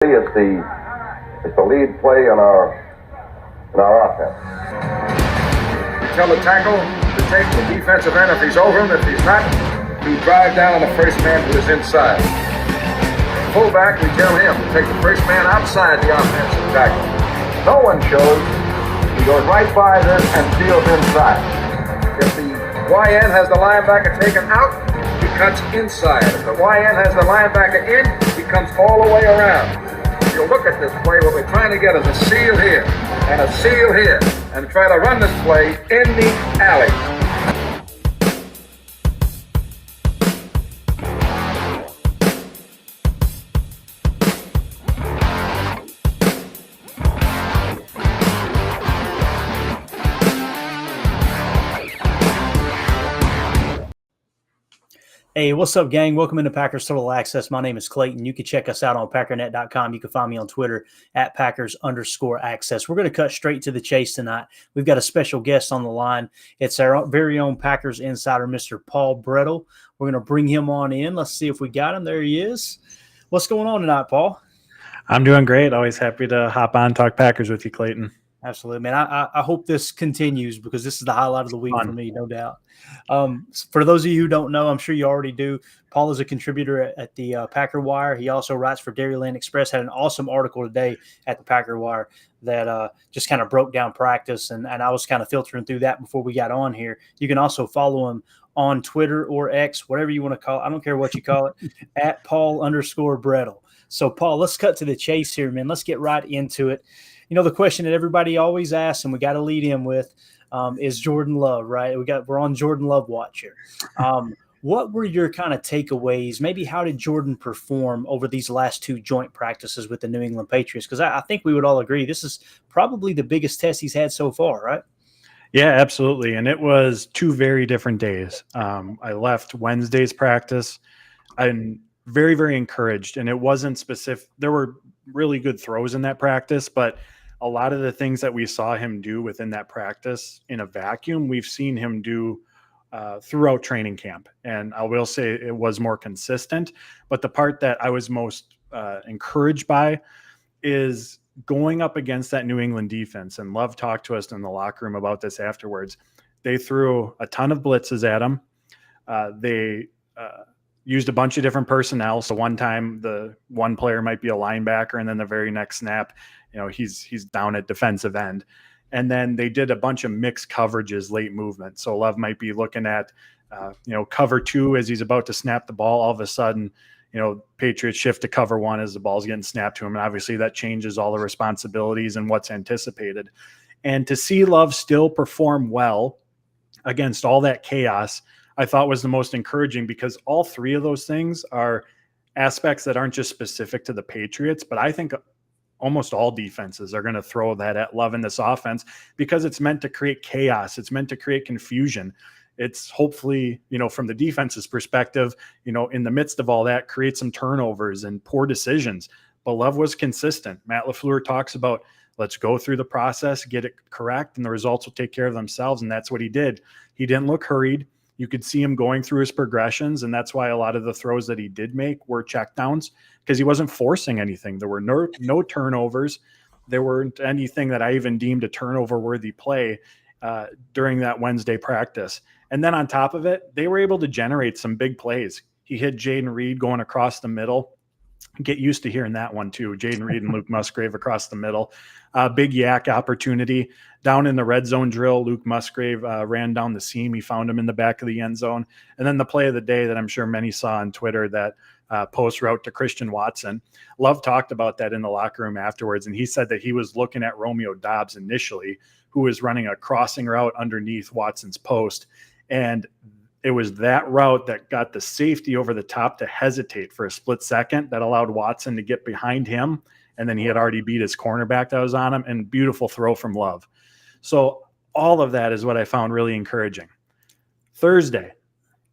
It's the lead play in our offense. Tell the tackle to take the defensive end if he's over him. If he's not, to drive down on the first man who is inside. Fullback, we tell him to take the first man outside the offensive tackle. No one shows. He goes right by this and steals inside. If the YN has the linebacker taken out, he cuts inside. If the YN has the linebacker in, he comes all the way around. If you look at this play, what we're trying to get is a seal here and a seal here, and try to run this play in the alley. Hey, what's up, gang? Welcome into Packers Total Access. My name is Clayton. You can check us out on packernet.com. You can find me on Twitter at Packers_access. We're going to cut straight to the chase tonight. We've got a special guest on the line. It's our very own Packers insider, Mr. Paul Brettel. We're going to bring him on in. Let's see if we got him. There he is. What's going on tonight, Paul? I'm doing great. Always happy to hop on, talk Packers with you, Clayton. Absolutely, man. I hope this continues because this is the highlight of the week for me, no doubt. For those of you who don't know, I'm sure you already do, Paul is a contributor at the Packer Wire. He also writes for Dairyland Express. Had an awesome article today at the Packer Wire that just kind of broke down practice, and I was kind of filtering through that before we got on here. You can also follow him on Twitter or X, whatever you want to call it. I don't care what you call it, at Paul_Brettel. So, Paul, let's cut to the chase here, man. Let's get right into it. You know, the question that everybody always asks, and we got to lead in with, is Jordan Love, right? We're on Jordan Love watch here. What were your kind of takeaways? Maybe how did Jordan perform over these last two joint practices with the New England Patriots? Because I think we would all agree this is probably the biggest test he's had so far, right? Yeah, absolutely. And it was two very different days. I left Wednesday's practice. I'm very, very encouraged. And it wasn't specific. There were really good throws in that practice, but a lot of the things that we saw him do within that practice in a vacuum, we've seen him do throughout training camp. And I will say it was more consistent. But the part that I was most encouraged by is going up against that New England defense. And Love talked to us in the locker room about this afterwards. They threw a ton of blitzes at him. They used a bunch of different personnel. So one time the one player might be a linebacker, and then the very next snap, you know, he's down at defensive end. And then they did a bunch of mixed coverages, late movement. So Love might be looking at, cover two as he's about to snap the ball. All of a sudden, Patriots shift to cover one as the ball's getting snapped to him. And obviously that changes all the responsibilities and what's anticipated. And to see Love still perform well against all that chaos, I thought was the most encouraging, because all three of those things are aspects that aren't just specific to the Patriots, but I think almost all defenses are going to throw that at Love in this offense, because it's meant to create chaos. It's meant to create confusion. It's hopefully, from the defense's perspective, in the midst of all that, create some turnovers and poor decisions. But Love was consistent. Matt LaFleur talks about, let's go through the process, get it correct, and the results will take care of themselves. And that's what he did. He didn't look hurried. You could see him going through his progressions, and that's why a lot of the throws that he did make were checkdowns, because he wasn't forcing anything. There were no turnovers. There weren't anything that I even deemed a turnover-worthy play during that Wednesday practice. And then on top of it, they were able to generate some big plays. He hit Jaden Reed going across the middle. Get used to hearing that one too. Jaden Reed and Luke Musgrave across the middle. Big yak opportunity down in the red zone drill. Luke Musgrave ran down the seam. He found him in the back of the end zone. And then the play of the day that I'm sure many saw on Twitter, that post route to Christian Watson. Love talked about that in the locker room afterwards. And he said that he was looking at Romeo Doubs initially, who was running a crossing route underneath Watson's post. And it was that route that got the safety over the top to hesitate for a split second, that allowed Watson to get behind him. And then he had already beat his cornerback that was on him, and beautiful throw from Love. So all of that is what I found really encouraging. Thursday,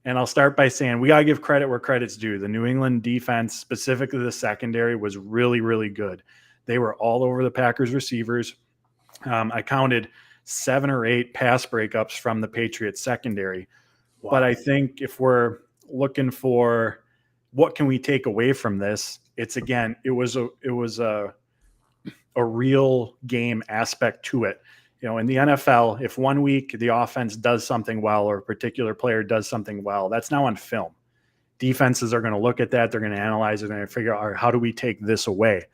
and I'll start by saying we got to give credit where credit's due. The New England defense, specifically the secondary, was really, really good. They were all over the Packers receivers. I counted 7 or 8 pass breakups from the Patriots secondary. Wow. But I think if we're looking for what can we take away from this, it was a real game aspect to it. In the NFL, if one week the offense does something well or a particular player does something well, that's now on film. Defenses are going to look at that. They're going to analyze it. They're going to figure out, how do we take this away?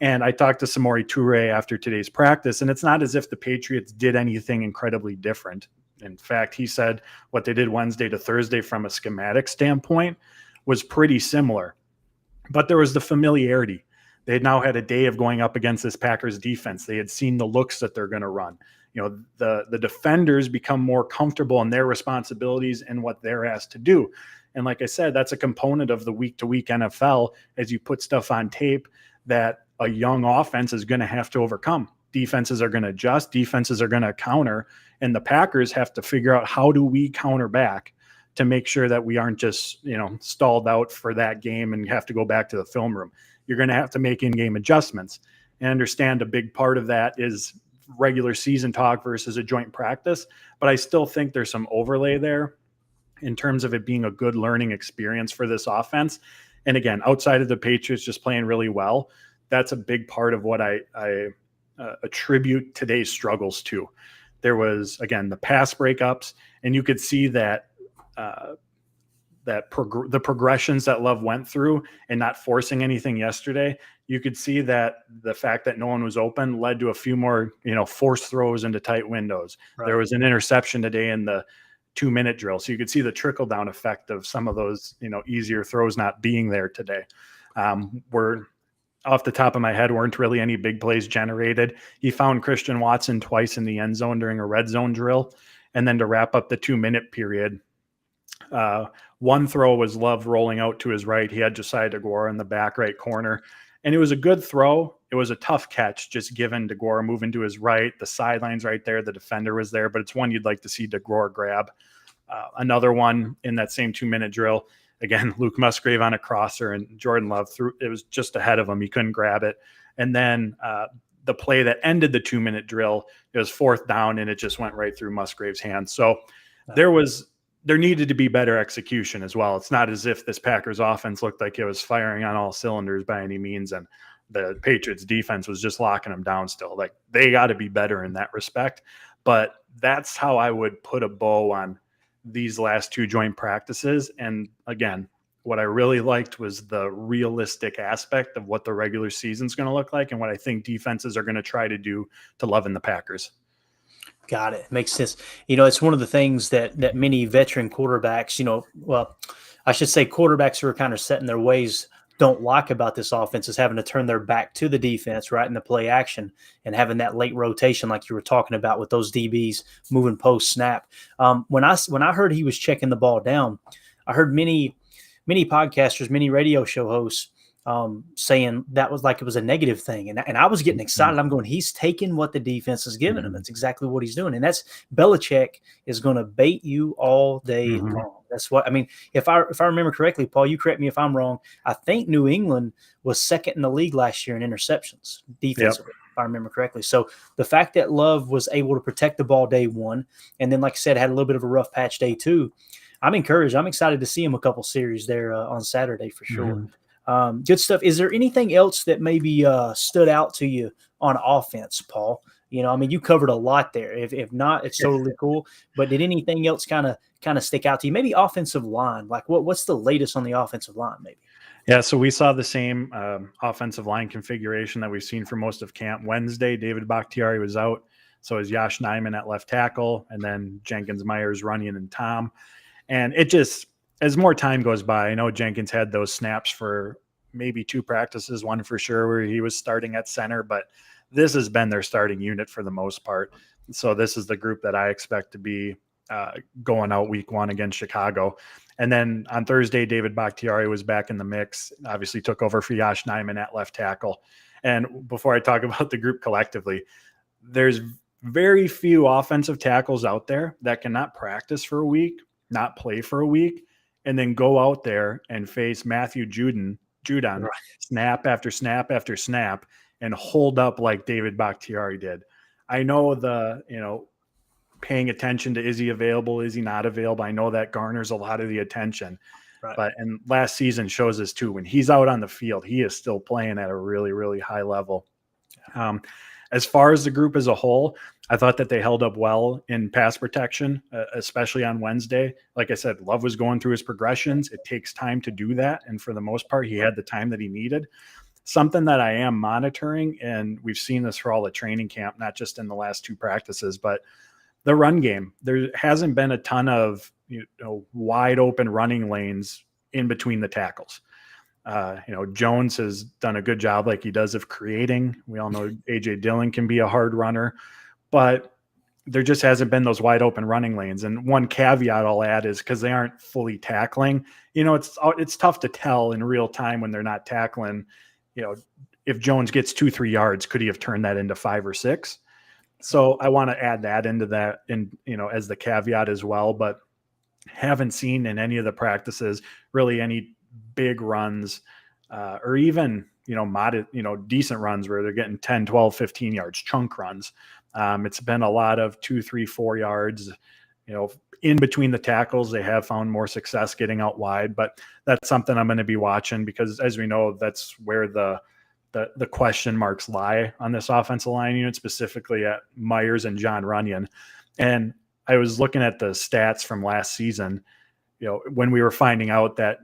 And I talked to Samori Toure after today's practice, and it's not as if the Patriots did anything incredibly different. In fact, he said what they did Wednesday to Thursday from a schematic standpoint was pretty similar. But there was the familiarity. They had now had a day of going up against this Packers defense. They had seen the looks that they're going to run. The defenders become more comfortable in their responsibilities and what they're asked to do. And like I said, that's a component of the week-to-week NFL as you put stuff on tape that a young offense is going to have to overcome. Defenses are going to adjust. Defenses are going to counter. And the Packers have to figure out, how do we counter back to make sure that we aren't just, stalled out for that game and have to go back to the film room. You're going to have to make in-game adjustments and understand a big part of that is regular season talk versus a joint practice. But I still think there's some overlay there in terms of it being a good learning experience for this offense. And again, outside of the Patriots just playing really well, that's a big part of what I attribute today's struggles to. There was, again, the pass breakups, and you could see that the progressions that Love went through and not forcing anything yesterday. You could see that the fact that no one was open led to a few more, forced throws into tight windows. Right. There was an interception today in the 2-minute drill. So you could see the trickle down effect of some of those, easier throws not being there today. We're off the top of my head, weren't really any big plays generated. He found Christian Watson twice in the end zone during a red zone drill. And then to wrap up the 2-minute period, one throw was Love rolling out to his right. He had Josiah DeGuara in the back right corner. And it was a good throw. It was a tough catch, just given DeGuara moving to his right. The sideline's right there. The defender was there. But it's one you'd like to see DeGuara grab. Another one in that same 2-minute drill. Again, Luke Musgrave on a crosser, and Jordan Love threw. It was just ahead of him. He couldn't grab it. And then the play that ended the 2-minute drill, it was 4th down, and it just went right through Musgrave's hands. So there needed to be better execution as well. It's not as if this Packers offense looked like it was firing on all cylinders by any means, and the Patriots defense was just locking them down still. Like, they got to be better in that respect. But that's how I would put a bow on these last 2 joint practices. And again, what I really liked was the realistic aspect of what the regular season is going to look like and what I think defenses are going to try to do to Love in the Packers. Got it. Makes sense. It's one of the things that many veteran quarterbacks, I should say quarterbacks who are kind of set in their ways don't like about this offense is having to turn their back to the defense, right, in the play action, and having that late rotation like you were talking about with those DBs moving post snap. When I heard he was checking the ball down, I heard many podcasters, many radio show hosts saying that was like it was a negative thing. And I was getting excited. I'm going, he's taking what the defense is giving him. That's exactly what he's doing. And that's Belichick is going to bait you all day long. That's what I mean. If I remember correctly, Paul, you correct me if I'm wrong. I think New England was second in the league last year in interceptions defensively, if I remember correctly. So the fact that Love was able to protect the ball day one, and then, like I said, had a little bit of a rough patch day two, I'm encouraged. I'm excited to see him a couple series there on Saturday for sure. Good stuff. Is there anything else that maybe stood out to you on offense, Paul? You covered a lot there. If not, it's totally cool. But did anything else kind of stick out to you? Maybe offensive line. Like what's the latest on the offensive line? Maybe. Yeah, so we saw the same offensive line configuration that we've seen for most of camp. Wednesday, David Bakhtiari was out. So is Josh Nijman at left tackle, and then Jenkins, Myers, Runyon, and Tom. And it just, as more time goes by, I know Jenkins had those snaps for maybe 2 practices, one for sure where he was starting at center, but this has been their starting unit for the most part. So this is the group that I expect to be going out week 1 against Chicago. And then on Thursday, David Bakhtiari was back in the mix, obviously took over for Josh Nijman at left tackle. And before I talk about the group collectively, there's very few offensive tackles out there that cannot practice for a week, not play for a week, and then go out there and face Matthew Judon right, snap after snap after snap and hold up like David Bakhtiari did. I know paying attention to is he available, is he not available? I know that garners a lot of the attention. Right. And last season shows us too, when he's out on the field, he is still playing at a really, really high level. As far as the group as a whole, I thought that they held up well in pass protection, especially on Wednesday. Like I said, Love was going through his progressions. It takes time to do that. And for the most part, he had the time that he needed. Something that I am monitoring, and we've seen this for all the training camp, not just in the last 2 practices, but the run game. There hasn't been a ton of wide open running lanes in between the tackles. Jones has done a good job like he does of creating. We all know A.J. Dillon can be a hard runner, but there just hasn't been those wide open running lanes. And one caveat I'll add is because they aren't fully tackling, it's tough to tell in real time when they're not tackling. If Jones gets 2-3 yards, could he have turned that into 5 or 6? So I want to add that into that, and as the caveat as well. But haven't seen in any of the practices really any big runs or even modest decent runs where they're getting 10, 12, 15 yards, chunk runs. It's been a lot of 2, 3, 4 yards. In between the tackles, they have found more success getting out wide, but that's something I'm going to be watching, because as we know, that's where the question marks lie on this offensive line unit, specifically at Myers and John Runyon. And I was looking at the stats from last season, when we were finding out that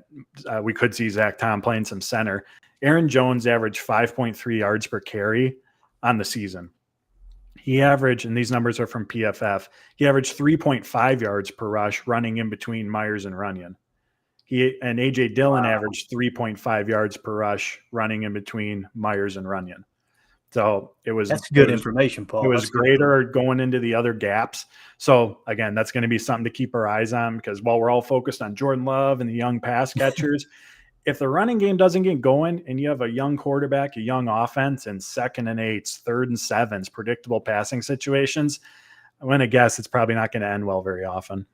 we could see Zach Tom playing some center. Aaron Jones averaged 5.3 yards per carry on the season. He averaged, and these numbers are from PFF, he averaged 3.5 yards per rush running in between Myers and Runyon. And A.J. Dillon averaged 3.5 yards per rush running in between Myers and Runyon. So that's good information, Paul. It was greater going into the other gaps. So again, that's going to be something to keep our eyes on, because while we're all focused on Jordan Love and the young pass catchers, if the running game doesn't get going and you have a young quarterback, a young offense, and 2nd and 8s, 3rd and 7s, predictable passing situations, I'm going to guess it's probably not going to end well very often.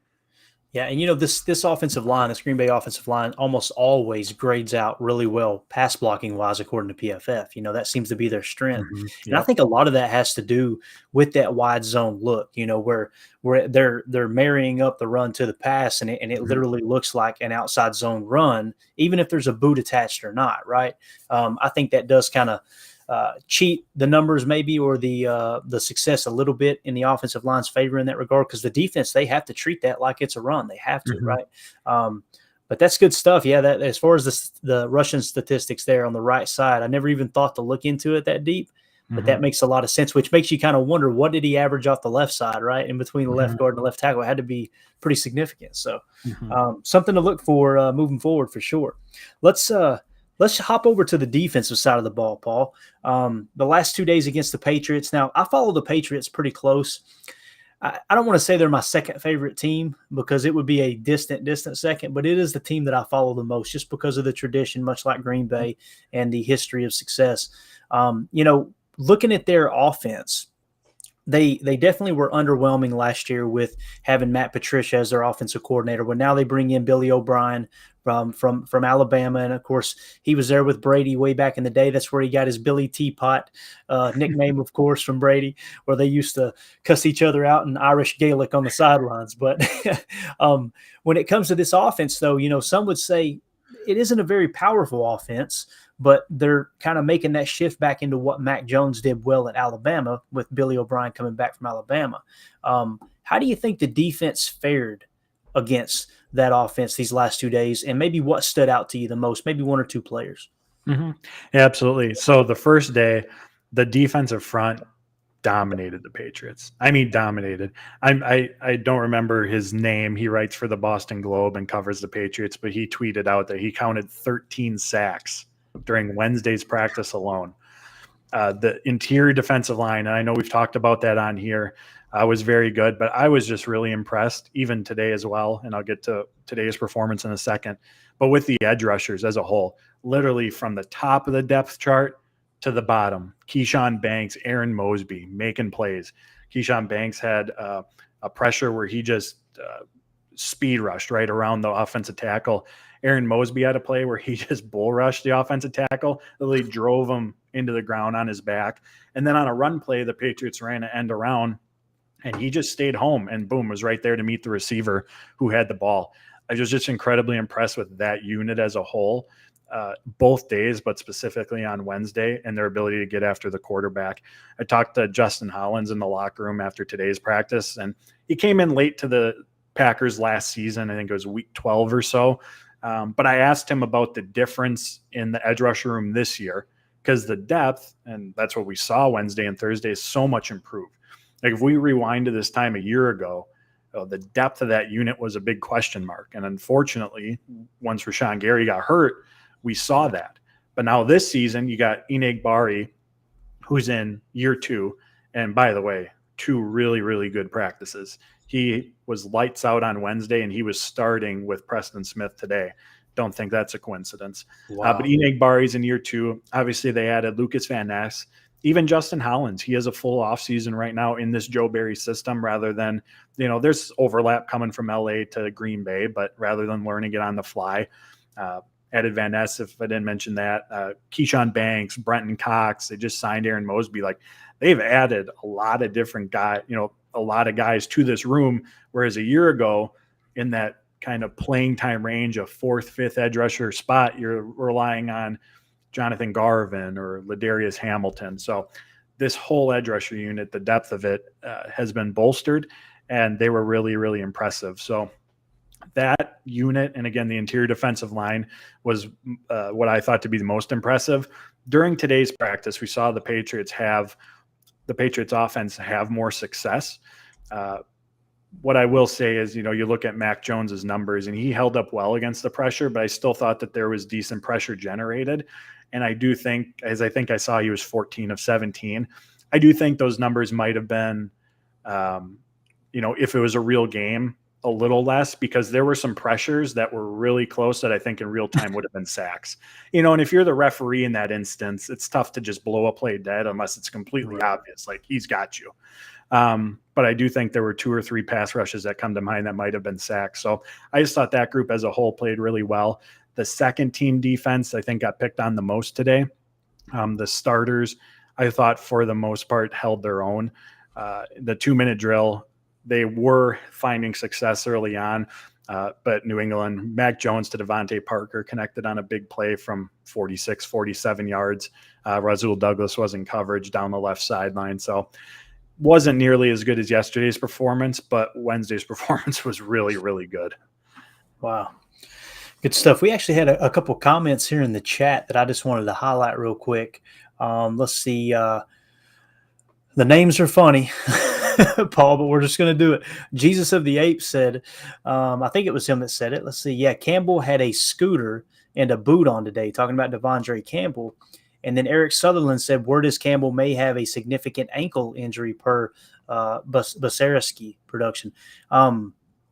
Yeah, and this offensive line, this Green Bay offensive line, almost always grades out really well pass blocking wise, according to PFF. That seems to be their strength, Mm-hmm. Yep. And I think a lot of that has to do with that wide zone look. Where they're marrying up the run to the pass, and it literally looks like an outside zone run, even if there's a boot attached or not. Right? I think that does kind of cheat the numbers maybe, or the success a little bit in the offensive line's favor in that regard, because the defense, they have to treat that like it's a run. They have to, right? But that's good stuff. Yeah, that as far as the Russian statistics there on the right side, I never even thought to look into it that deep, but that makes a lot of sense, which makes you kind of wonder, what did he average off the left side, right? In between the left guard and the left tackle, it had to be pretty significant. So something to look for moving forward for sure. Let's hop over to the defensive side of the ball, Paul. The last 2 days against the Patriots. Now, I follow the Patriots pretty close. I don't want to say they're my second favorite team, because it would be a distant second, but it is the team that I follow the most, just because of the tradition, much like Green Bay, and the history of success. Looking at their offense, they definitely were underwhelming last year with having Matt Patricia as their offensive coordinator. But now they bring in Billy O'Brien from Alabama, and of course he was there with Brady way back in the day. That's where he got his Billy Teapot nickname, of course, from Brady, where they used to cuss each other out in Irish Gaelic on the sidelines. But when it comes to this offense, though, some would say it isn't a very powerful offense, but they're kind of making that shift back into what Mac Jones did well at Alabama, with Billy O'Brien coming back from Alabama. How do you think the defense fared against that offense these last 2 days, and maybe what stood out to you the most, maybe 1 or 2 players? Yeah, absolutely. So the first day, the defensive front dominated the Patriots. I mean, dominated. I don't remember his name. He writes for the Boston Globe and covers the Patriots, but he tweeted out that he counted 13 sacks during Wednesday's practice alone. The interior defensive line, and I know we've talked about that on here, was very good, but I was just really impressed, even today as well, and I'll get to today's performance in a second, but with the edge rushers as a whole, literally from the top of the depth chart to the bottom. Keyshawn Banks, Aaron Mosby making plays. Keyshawn Banks had a pressure where he just speed rushed right around the offensive tackle. Aaron Mosby had a play where he just bull rushed the offensive tackle, literally drove him into the ground on his back. And then on a run play, the Patriots ran an end around, and he just stayed home and boom, was right there to meet the receiver who had the ball. I was just incredibly impressed with that unit as a whole, both days, but specifically on Wednesday, and their ability to get after the quarterback. I talked to Justin Hollins in the locker room after today's practice, and he came in late to the Packers last season. I think it was week 12 or so. But I asked him about the difference in the edge rusher room this year, because the depth, and that's what we saw Wednesday and Thursday, is so much improved. Like if we rewind to this time a year ago, the depth of that unit was a big question mark. And unfortunately, once Rashawn Gary got hurt, we saw that. But now this season, you got Enagbare, who's in year 2. And by the way, 2 really, really good practices. He was lights out on Wednesday, and he was starting with Preston Smith today. Don't think that's a coincidence. Wow. But Enagbare's in year 2. Obviously, they added Lucas Van Ness. Even Justin Hollins, he has a full offseason right now in this Joe Barry system rather than, there's overlap coming from LA to Green Bay, but rather than learning it on the fly, added Van Ness, if I didn't mention that, Keyshawn Banks, Brenton Cox, they just signed Aaron Mosby. Like they've added a lot of different guys, a lot of guys to this room, whereas a year ago in that kind of playing time range of 4th, 5th edge rusher spot, you're relying on Jonathan Garvin or Ladarius Hamilton. So this whole edge rusher unit, the depth of it has been bolstered, and they were really, really impressive. So that unit, and again, the interior defensive line was what I thought to be the most impressive. During today's practice, we saw the Patriots offense have more success. What I will say is, you look at Mac Jones's numbers, and he held up well against the pressure, but I still thought that there was decent pressure generated. And I do think, as I think I saw, he was 14 of 17. I do think those numbers might have been, if it was a real game, a little less, because there were some pressures that were really close that I think in real time would have been sacks. And if you're the referee in that instance, it's tough to just blow a play dead unless it's completely obvious, like he's got you. But I do think there were 2 or 3 pass rushes that come to mind that might have been sacks. So I just thought that group as a whole played really well. The second team defense, I think, got picked on the most today. The starters, I thought for the most part held their own. The 2-minute drill, they were finding success early on, but New England, Mac Jones to Devontae Parker connected on a big play from 46, 47 yards. Rasul Douglas was in coverage down the left sideline. So wasn't nearly as good as yesterday's performance, but Wednesday's performance was really, really good. Wow. Good stuff. We actually had a couple comments here in the chat that I just wanted to highlight real quick. Let's see. The names are funny, Paul, but we're just going to do it. Jesus of the Apes said, I think it was him that said it. Let's see. Yeah, Campbell had a scooter and a boot on today, talking about Devondre Campbell. And then Eric Sutherland said, word is Campbell may have a significant ankle injury per Basarski production.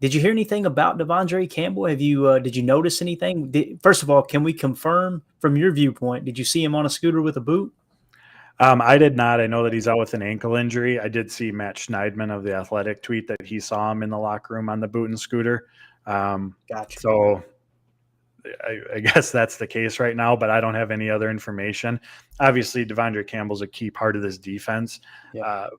Did you hear anything about Devondre Campbell? Did you notice anything? First of all, can we confirm from your viewpoint, did you see him on a scooter with a boot? I did not. I know that he's out with an ankle injury. I did see Matt Schneidman of The Athletic tweet that he saw him in the locker room on the boot and scooter. Gotcha. So I guess that's the case right now, but I don't have any other information. Obviously, Devondre Campbell's a key part of this defense. Yep.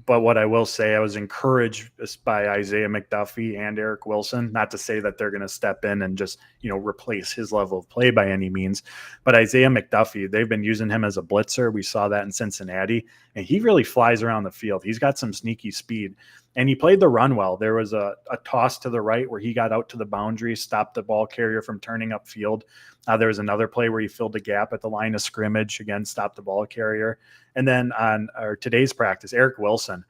But what I will say, I was encouraged by Isaiah McDuffie and Eric Wilson, not to say that they're going to step in and just, replace his level of play by any means. But Isaiah McDuffie, they've been using him as a blitzer. We saw that in Cincinnati, and he really flies around the field. He's got some sneaky speed, and he played the run well. There was a toss to the right where he got out to the boundary, stopped the ball carrier from turning upfield. There was another play where he filled a gap at the line of scrimmage, again, stopped the ball carrier. And then on today's practice, Eric Wilson,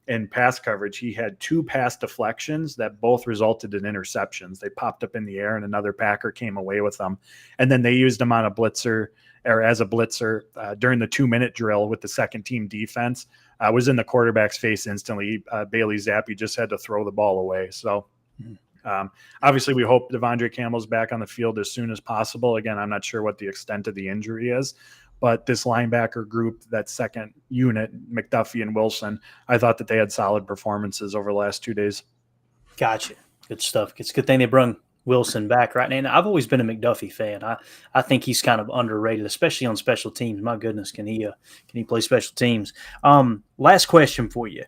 in pass coverage, he had 2 pass deflections that both resulted in interceptions. They popped up in the air, and another Packer came away with them. And then they used him on a blitzer, or as a blitzer, during the 2-minute drill with the second team defense. Was in the quarterback's face instantly. Bailey Zappi just had to throw the ball away. So obviously we hope Devondre Campbell's back on the field as soon as possible. Again, I'm not sure what the extent of the injury is, but this linebacker group, that second unit, McDuffie and Wilson, I thought that they had solid performances over the last 2 days. Gotcha. Good stuff. It's a good thing they brung Wilson back right now. And I've always been a McDuffie fan. I think he's kind of underrated, especially on special teams. My goodness, can he play special teams? Last question for you.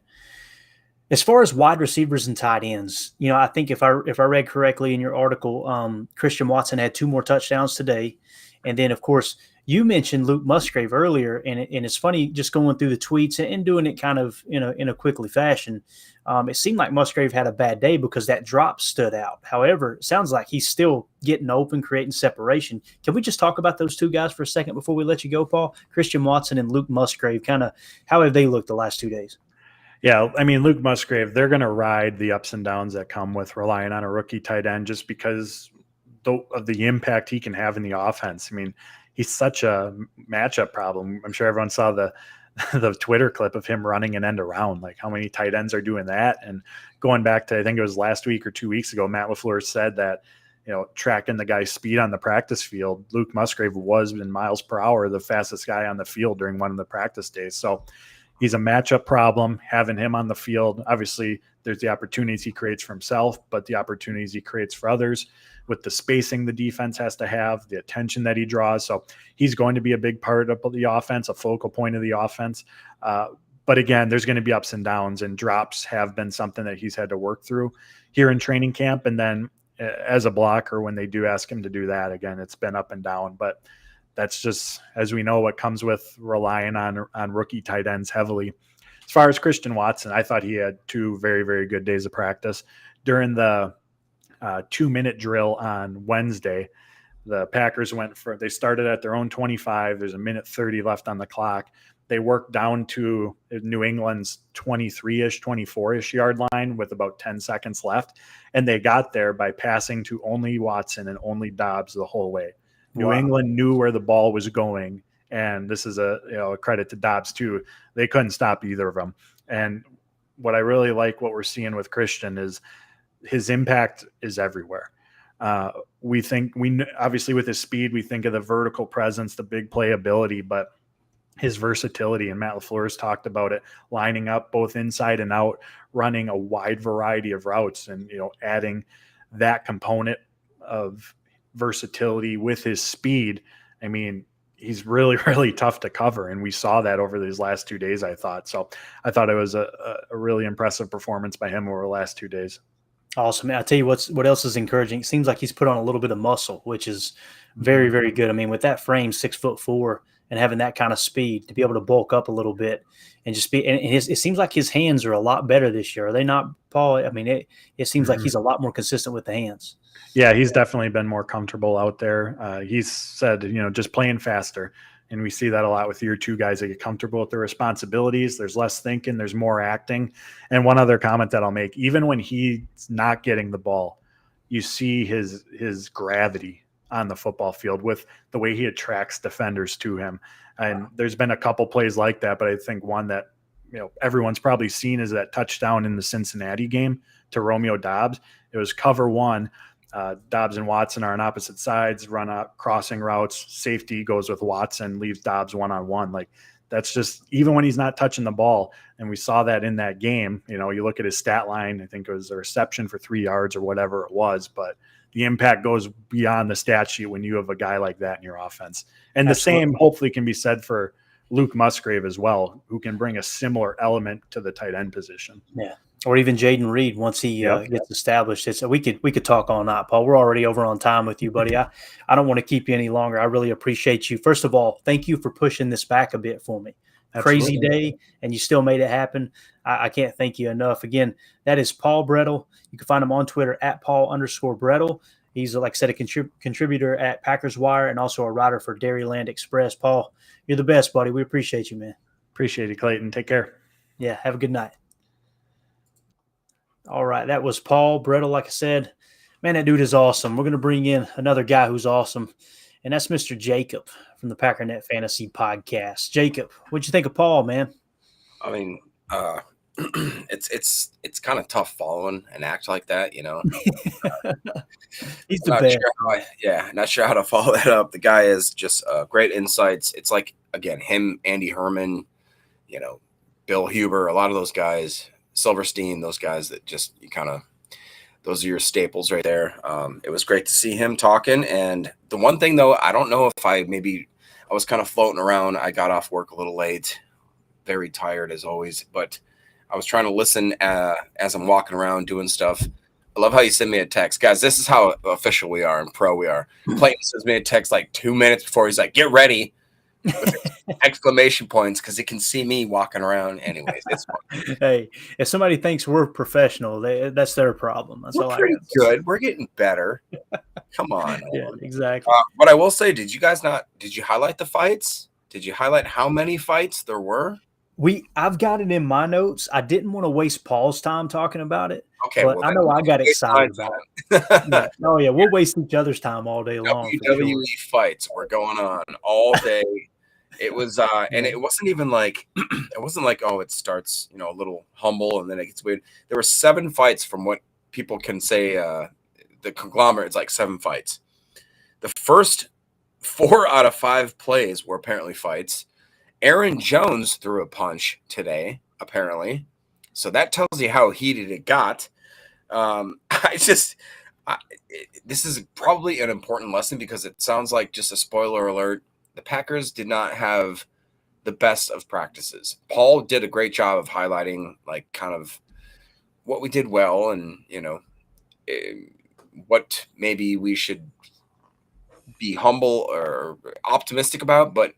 As far as wide receivers and tight ends, I think if I read correctly in your article, Christian Watson had 2 more touchdowns today, and then of course you mentioned Luke Musgrave earlier, and it's funny just going through the tweets and doing it kind of in a quickly fashion. It seemed like Musgrave had a bad day because that drop stood out. However, it sounds like he's still getting open, creating separation. Can we just talk about those 2 guys for a second before we let you go, Paul? Christian Watson and Luke Musgrave, kind of how have they looked the last 2 days? Yeah, I mean, Luke Musgrave, they're going to ride the ups and downs that come with relying on a rookie tight end just because of the impact he can have in the offense. I mean, he's such a matchup problem. I'm sure everyone saw the Twitter clip of him running an end around, like how many tight ends are doing that. And going back to, I think it was last week or 2 weeks ago, Matt LaFleur said that, tracking the guy's speed on the practice field, Luke Musgrave was in miles per hour the fastest guy on the field during one of the practice days. So he's a matchup problem. Having him on the field, obviously there's the opportunities he creates for himself, but the opportunities he creates for others with the spacing the defense has to have, the attention that he draws. So he's going to be a big part of the offense, a focal point of the offense. But again, there's going to be ups and downs, and drops have been something that he's had to work through here in training camp. And then as a blocker, when they do ask him to do that, again, it's been up and down. But that's just, as we know, what comes with relying on rookie tight ends heavily. As far as Christian Watson, I thought he had 2 very, very good days of practice. During the 2-minute drill on Wednesday, the Packers they started at their own 25. There's 1:30 left on the clock. They worked down to New England's 23-ish, 24-ish yard line with about 10 seconds left. And they got there by passing to only Watson and only Dobbs the whole way. New England knew where the ball was going, and this is a credit to Dobbs too. They couldn't stop either of them. And what I really like what we're seeing with Christian is his impact is everywhere. Obviously with his speed, we think of the vertical presence, the big playability, but his versatility, and Matt LaFleur has talked about it, lining up both inside and out, running a wide variety of routes, and adding that component of versatility with his speed. I mean, he's really, really tough to cover, and we saw that over these last 2 days, I thought. So I thought it was a really impressive performance by him over the last 2 days. Awesome. I'll tell you what else is encouraging. It seems like he's put on a little bit of muscle, which is very, very good. I mean, with that frame, 6'4", and having that kind of speed to be able to bulk up a little bit and just be, and it seems like his hands are a lot better this year. Are they not, Paul? I mean, it seems like he's a lot more consistent with the hands. Yeah, he's definitely been more comfortable out there. He's said, just playing faster. And we see that a lot with year 2 guys that get comfortable with their responsibilities. There's less thinking, there's more acting. And one other comment that I'll make, even when he's not getting the ball, you see his gravity on the football field with the way he attracts defenders to him. And there's been a couple plays like that, but I think one that everyone's probably seen is that touchdown in the Cincinnati game to Romeo Dobbs. It was cover 1. Dobbs and Watson are on opposite sides, run out crossing routes. Safety goes with Watson, leaves Dobbs one-on-one. Like, that's just, even when he's not touching the ball, and we saw that in that game. You look at his stat line, I think it was a reception for 3 yards or whatever it was, but the impact goes beyond the stat sheet when you have a guy like that in your offense. And Absolutely. The same hopefully can be said for Luke Musgrave as well, who can bring a similar element to the tight end position. Yeah. Or even Jaden Reed once he gets established. We could talk all night, Paul. We're already over on time with you, buddy. I don't want to keep you any longer. I really appreciate you. First of all, thank you for pushing this back a bit for me. Absolutely. Crazy day, and you still made it happen. I can't thank you enough. Again, that is Paul Brettel. You can find him on Twitter at Paul_Brettel. He's, like I said, a contributor at Packers Wire and also a writer for Dairyland Express. Paul, you're the best, buddy. We appreciate you, man. Appreciate it, Clayton. Take care. Yeah, have a good night. All right, that was Paul Brettel. Like I said, man, that dude is awesome. We're going to bring in another guy who's awesome, and that's Mr. Jacob from the Packernet Fantasy Podcast. Jacob, what'd you think of Paul, man? I mean, it's kind of tough following an act like that, He's the best. Not sure how to follow that up. The guy is just great insights. It's like, again, him, Andy Herman, Bill Huber, a lot of those guys, Silverstein, those guys that just those are your staples right there. It was great to see him talking. And the one thing, though, I don't know if I was kind of floating around. I got off work a little late, very tired as always. But I was trying to listen as I'm walking around doing stuff. I love how you send me a text. Guys, this is how official we are and pro we are. Clayton sends me a text like 2 minutes before. He's like, get ready with exclamation points because he can see me walking around. Anyways, it's fun. Hey, if somebody thinks we're professional, that's their problem. That's all We're I pretty got to say. good. We're getting better. Come on. Yeah, exactly. But I will say, did you highlight the fights? Did you highlight how many fights there were? I've got it in my notes. I didn't want to waste Paul's time talking about it. Okay, but well, I know I got excited about it. Yeah. Oh yeah, we'll waste each other's time all day long. WWE fights were going on all day. It was and it wasn't even like oh, it starts, a little humble and then it gets weird. There were 7 fights from what people can say. The conglomerate is like 7 fights. The first 4 out of 5 plays were apparently fights. Aaron Jones threw a punch today, apparently. So that tells you how heated it got. This is probably an important lesson because it sounds like, just a spoiler alert, the Packers did not have the best of practices. Paul did a great job of highlighting like kind of what we did well and, what maybe we should be humble or optimistic about. But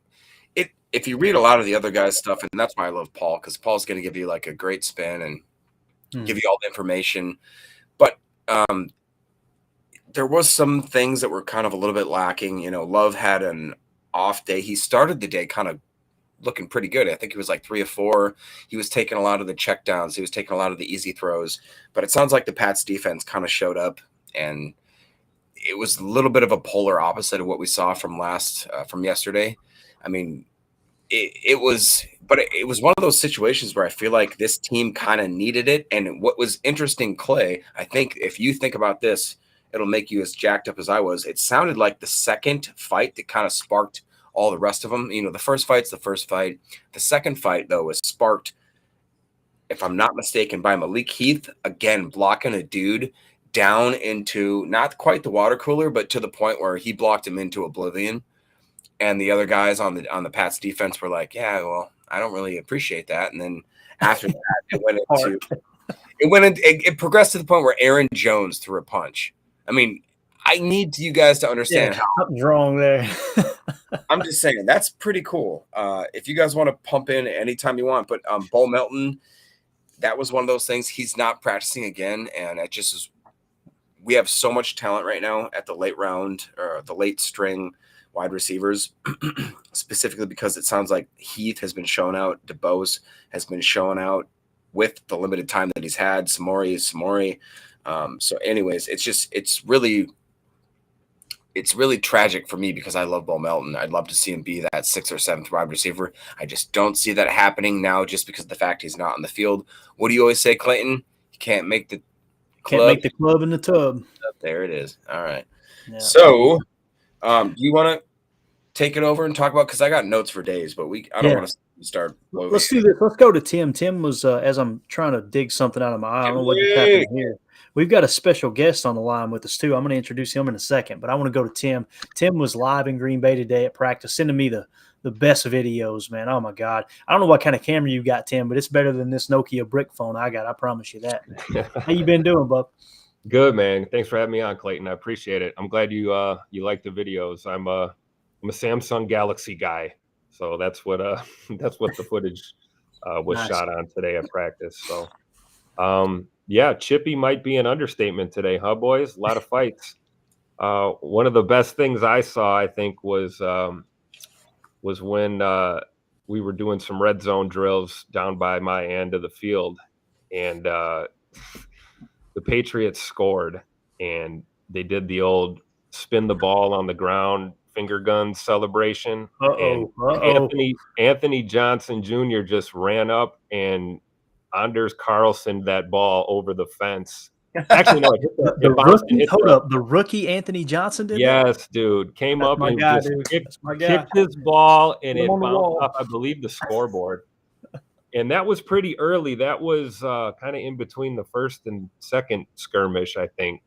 if you read a lot of the other guys' stuff, and that's why I love Paul, because Paul's going to give you like a great spin and give you all the information. But there was some things that were kind of a little bit lacking. Love had an off day. He started the day kind of looking pretty good. I think he was like 3 of 4. He was taking a lot of the checkdowns. He was taking a lot of the easy throws. But it sounds like the Pats defense kind of showed up, and it was a little bit of a polar opposite of what we saw from yesterday. I mean, it was one of those situations where I feel like this team kind of needed it. And what was interesting, Clay, I think if you think about this, it'll make you as jacked up as I was. It sounded like the second fight that kind of sparked all the rest of them. The first fight's the first fight. The second fight, though, was sparked, if I'm not mistaken, by Malik Heath, again, blocking a dude down into not quite the water cooler, but to the point where he blocked him into oblivion. And the other guys on the Pats defense were like, yeah, well, I don't really appreciate that. And then after that, it progressed to the point where Aaron Jones threw a punch. I mean, I need you guys to understand something's wrong there. I'm just saying that's pretty cool. If you guys want to pump in anytime you want, but Bo Melton, that was one of those things. He's not practicing again, and it just is. We have so much talent right now at the late round or the late string wide receivers, specifically because it sounds like Heath has been shown out. DeBose has been shown out with the limited time that he's had. Samori. So anyways, it's really tragic for me because I love Bo Melton. I'd love to see him be that 6th or 7th wide receiver. I just don't see that happening now just because of the fact he's not on the field. What do you always say, Clayton? You can't make the club in the tub. There it is. All right. Yeah. So do you want to take it over and talk about, because I got notes for days, but I don't want to start. Let's do this. Let's go to Tim. Tim was, as I'm trying to dig something out of my eye, I don't know what just happened here. We've got a special guest on the line with us too. I'm going to introduce him in a second, but I want to go to Tim. Tim was live in Green Bay today at practice, sending me the best videos, man. Oh my God. I don't know what kind of camera you got, Tim, but it's better than this Nokia brick phone I got. I promise you that. How you been doing, bub? Good, man. Thanks for having me on, Clayton. I appreciate it. I'm glad you like the videos. I'm a Samsung Galaxy guy, so that's what the footage was shot on today at practice. So, yeah, chippy might be an understatement today, huh, boys? A lot of fights. One of the best things I saw, I think, was when we were doing some red zone drills down by my end of the field, and the Patriots scored, and they did the old spin the ball on the ground finger gun celebration. Anthony Johnson Jr. just ran up and Anders Carlson that ball over the fence. Actually, no, the rookie Anthony Johnson did. Yes, that? Dude, came That's up and just kicked his ball, and it bounced off, I believe, the scoreboard. And that was pretty early. That was kind of in between the first and second skirmish, I think.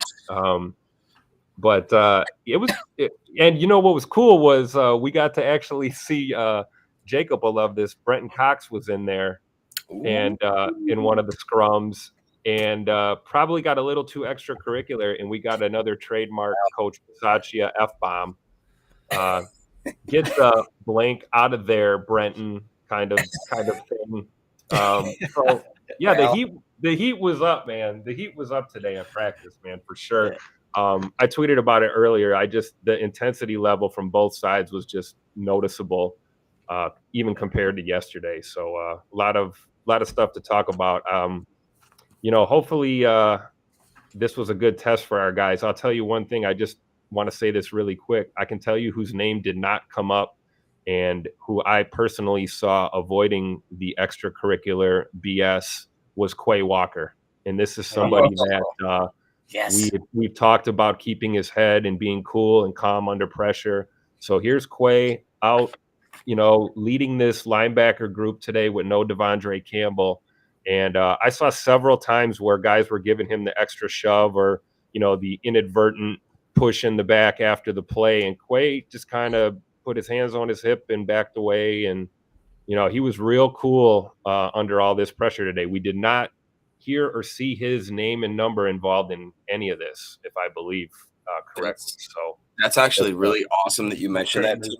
But it was, and what was cool was we got to actually see Jacob will love this. Brenton Cox was in there. and in one of the scrums, and probably got a little too extracurricular, and we got another trademark Coach Bisaccia F-bomb. Get the blank out of there, Brenton, kind of thing. So yeah, the heat was up, man. The heat was up today at practice, man, for sure. I tweeted about it earlier. The intensity level from both sides was just noticeable, even compared to yesterday. So a lot of stuff to talk about. Hopefully this was a good test for our guys. I'll tell you one thing. I just want to say this really quick. I can tell you whose name did not come up and who I personally saw avoiding the extracurricular BS was Quay Walker. And this is somebody that we've talked about keeping his head and being cool and calm under pressure. So here's Quay out, leading this linebacker group today with no Devondre Campbell. And I saw several times where guys were giving him the extra shove or, the inadvertent push in the back after the play. And Quay just kind of put his hands on his hip and backed away. And, he was real cool under all this pressure today. We did not hear or see his name and number involved in any of this, if I believe correctly. So that's actually really awesome that you mentioned that too.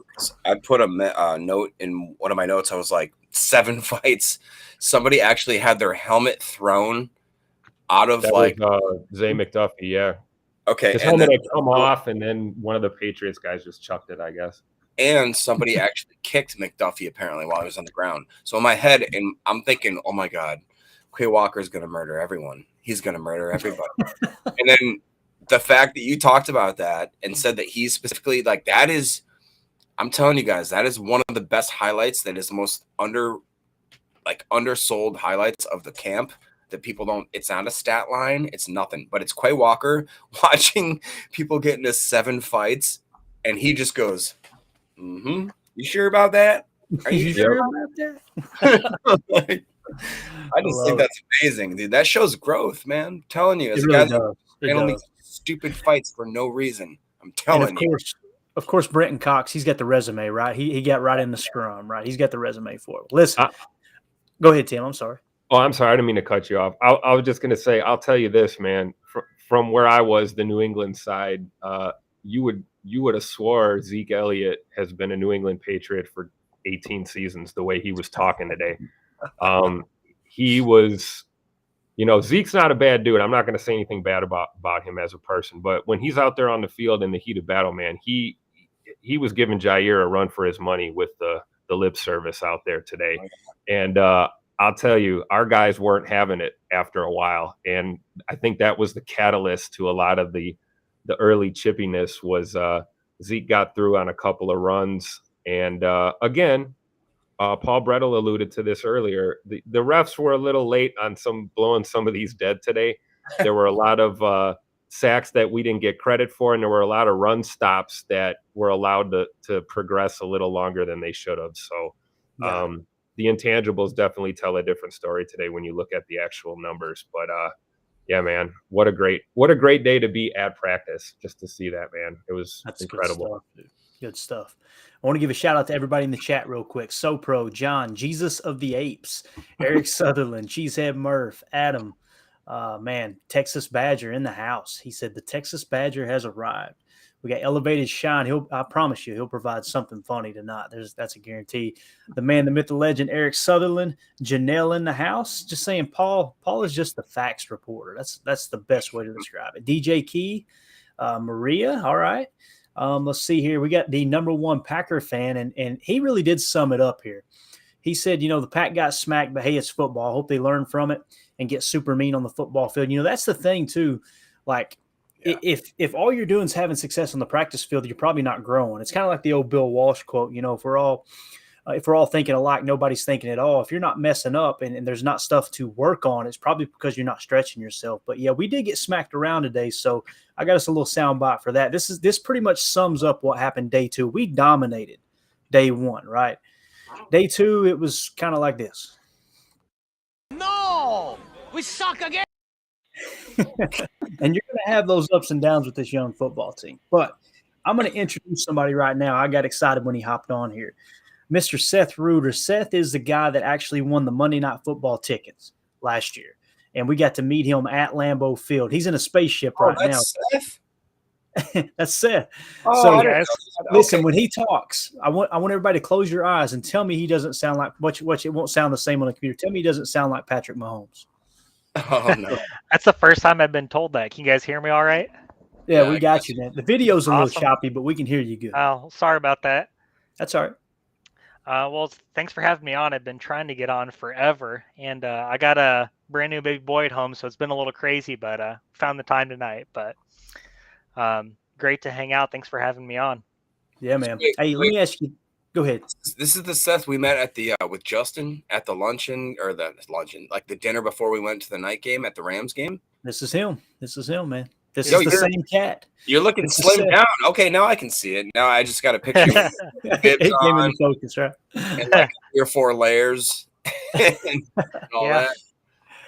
I put a note in one of my notes. I was like, 7 fights. Somebody actually had their helmet thrown out of Zay McDuffie. Yeah. Okay. His helmet had come off, and then one of the Patriots guys just chucked it, I guess. And somebody actually kicked McDuffie apparently while he was on the ground. So in my head, and I'm thinking, oh my God, Quay Walker is going to murder everyone. He's going to murder everybody. And then the fact that you talked about that and said that he's specifically like that is, I'm telling you guys, that is one of the best highlights. That is the most undersold highlights of the camp that people don't. It's not a stat line. It's nothing. But it's Quay Walker watching people get into 7 fights, and he just goes, "Mm-hmm. You sure about that? Are you sure about that?" I just think that's amazing, dude. That shows growth, man. I'm telling you, as a guy that handling stupid fights for no reason. I'm telling you. Of course, Brenton Cox, he's got the resume, right? He got right in the scrum, right? He's got the resume for it. Listen, go ahead, Tim. I'm sorry. Oh, I'm sorry. I didn't mean to cut you off. I was just going to say, I'll tell you this, man. From where I was, the New England side, you would have swore Zeke Elliott has been a New England Patriot for 18 seasons. The way he was talking today, he was. Zeke's not a bad dude. I'm not going to say anything bad about him as a person, but when he's out there on the field in the heat of battle, man, he was giving Jair a run for his money with the lip service out there today. And I'll tell you, our guys weren't having it after a while. And I think that was the catalyst to a lot of the early chippiness was Zeke got through on a couple of runs. And again, Paul Brettel alluded to this earlier. The refs were a little late on blowing some of these dead today. There were a lot of sacks that we didn't get credit for, and there were a lot of run stops that were allowed to progress a little longer than they should have. So the intangibles definitely tell a different story today when you look at the actual numbers. But yeah, man, what a great day to be at practice just to see that, man. It was incredible. Good stuff. I want to give a shout out to everybody in the chat real quick. SoPro, John, Jesus of the Apes, Eric Sutherland, Cheesehead Murph, Adam, man, Texas Badger in the house. He said the Texas Badger has arrived. We got Elevated Shine. I promise you, he'll provide something funny tonight. That's a guarantee. The man, the myth, the legend, Eric Sutherland, Janelle in the house. Just saying, Paul is just the facts reporter. That's the best way to describe it. DJ Key, Maria. All right. Let's see here. We got the #1 Packer fan, and he really did sum it up here. He said, the Pack got smacked, but hey, it's football. I hope they learn from it and get super mean on the football field. That's the thing too. Like, if all you're doing is having success on the practice field, you're probably not growing. If kind of like the old Bill Walsh quote, if we're all thinking alike, nobody's thinking at all. If you're not messing up and there's not stuff to work on, it's probably because you're not stretching yourself. But yeah, we did get smacked around today, so I got us a little sound bite for that. This pretty much sums up what happened day 2. We dominated day 1, right? Day 2, it was kind of like this. No, we suck again. And you're going to have those ups and downs with this young football team. But I'm going to introduce somebody right now. I got excited when he hopped on here. Mr. Seth Reuter. Seth is the guy that actually won the Monday Night Football tickets last year, and we got to meet him at Lambeau Field. He's in a spaceship right now. Seth? That's Seth. Oh, So I didn't know that. listen, Okay. when he talks, I want everybody to close your eyes and tell me he doesn't sound like what it won't sound the same on the computer. Tell me he doesn't sound like Patrick Mahomes. Oh no. That's the first time I've been told that. Can you guys hear me all right? Yeah, Yeah, we I got got you, man. The video's a little Awesome. choppy, but we can hear you good. Oh, sorry about that. That's all right. Well, thanks for having me on. I've been trying to get on forever, and I got a brand new baby boy at home, so it's been a little crazy, but found the time tonight. But great to hang out. Thanks for having me on. Yeah, man. Wait, Hey, let me ask you. Go ahead. This is the Seth we met at the with Justin at the luncheon, like the dinner before we went to the night game at the Rams game. This is him. This is him, man. This Yo, is the same cat. You're looking This is slim Seth. down. Okay, now I can see it. Now I just got a picture with It bibs came on into focus, right? and like 3 or 4 layers and all Yeah. that.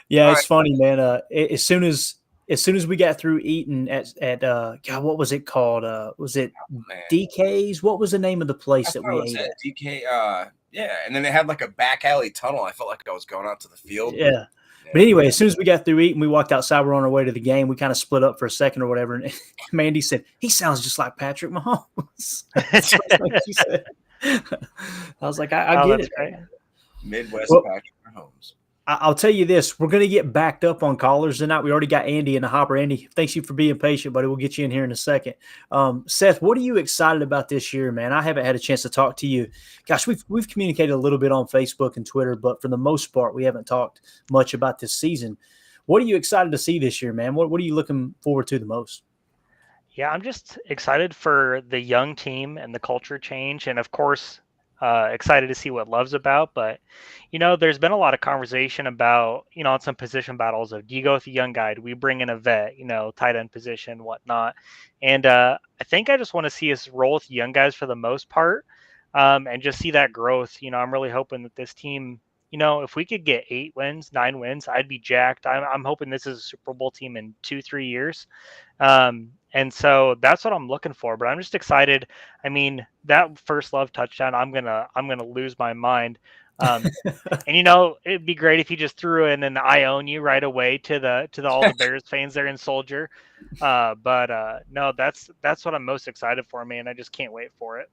Yeah, All it's funny, man. As soon as we got through eating at God, what was it called? Was it Man. DK's? What was the name of the I place that thought it we was ate at at? DK. Yeah, and then they had like a back alley tunnel. I felt like I was going out to the field. Yeah. But anyway, as soon as we got through eating, we walked outside. We're on our way to the game. We kind of split up for a second or whatever. And Mandy said, "He sounds just like Patrick Mahomes." That's what she said. I was like, I Oh, get that's it. great. Midwest Well- Patrick Mahomes. I'll tell you this: we're going to get backed up on callers tonight. We already got Andy in the hopper. Andy, thanks you for being patient, buddy. We'll get you in here in a second. Seth, what are you excited about this year, man? I haven't had a chance to talk to you. Gosh, we've communicated a little bit on Facebook and Twitter, but for the most part, we haven't talked much about this season. What are you excited to see this year, man? What are you looking forward to the most? Yeah, I'm just excited for the young team and the culture change, and of course, excited to see what Love's about. But there's been a lot of conversation about on some position battles of, do you go with a young guy? Do we bring in a vet? Tight end position, whatnot. And I think I just want to see us roll with young guys for the most part, and just see that growth. I'm really hoping that this team, if we could get 8 wins, 9 wins, I'd be jacked. I'm hoping this is a Super Bowl team in 2-3 years. And so that's what I'm looking for, but I'm just excited. I mean, that first Love touchdown, I'm gonna lose my mind. And it'd be great if he just threw in an "I own you" right away to all the Bears fans there in Soldier. But no, that's what I'm most excited for, man. I just can't wait for it.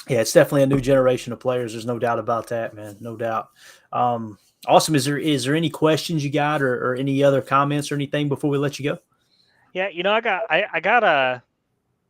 Yeah, it's definitely a new generation of players. There's no doubt about that, man. No doubt. Awesome. Is there any questions you got or any other comments or anything before we let you go? Yeah, I got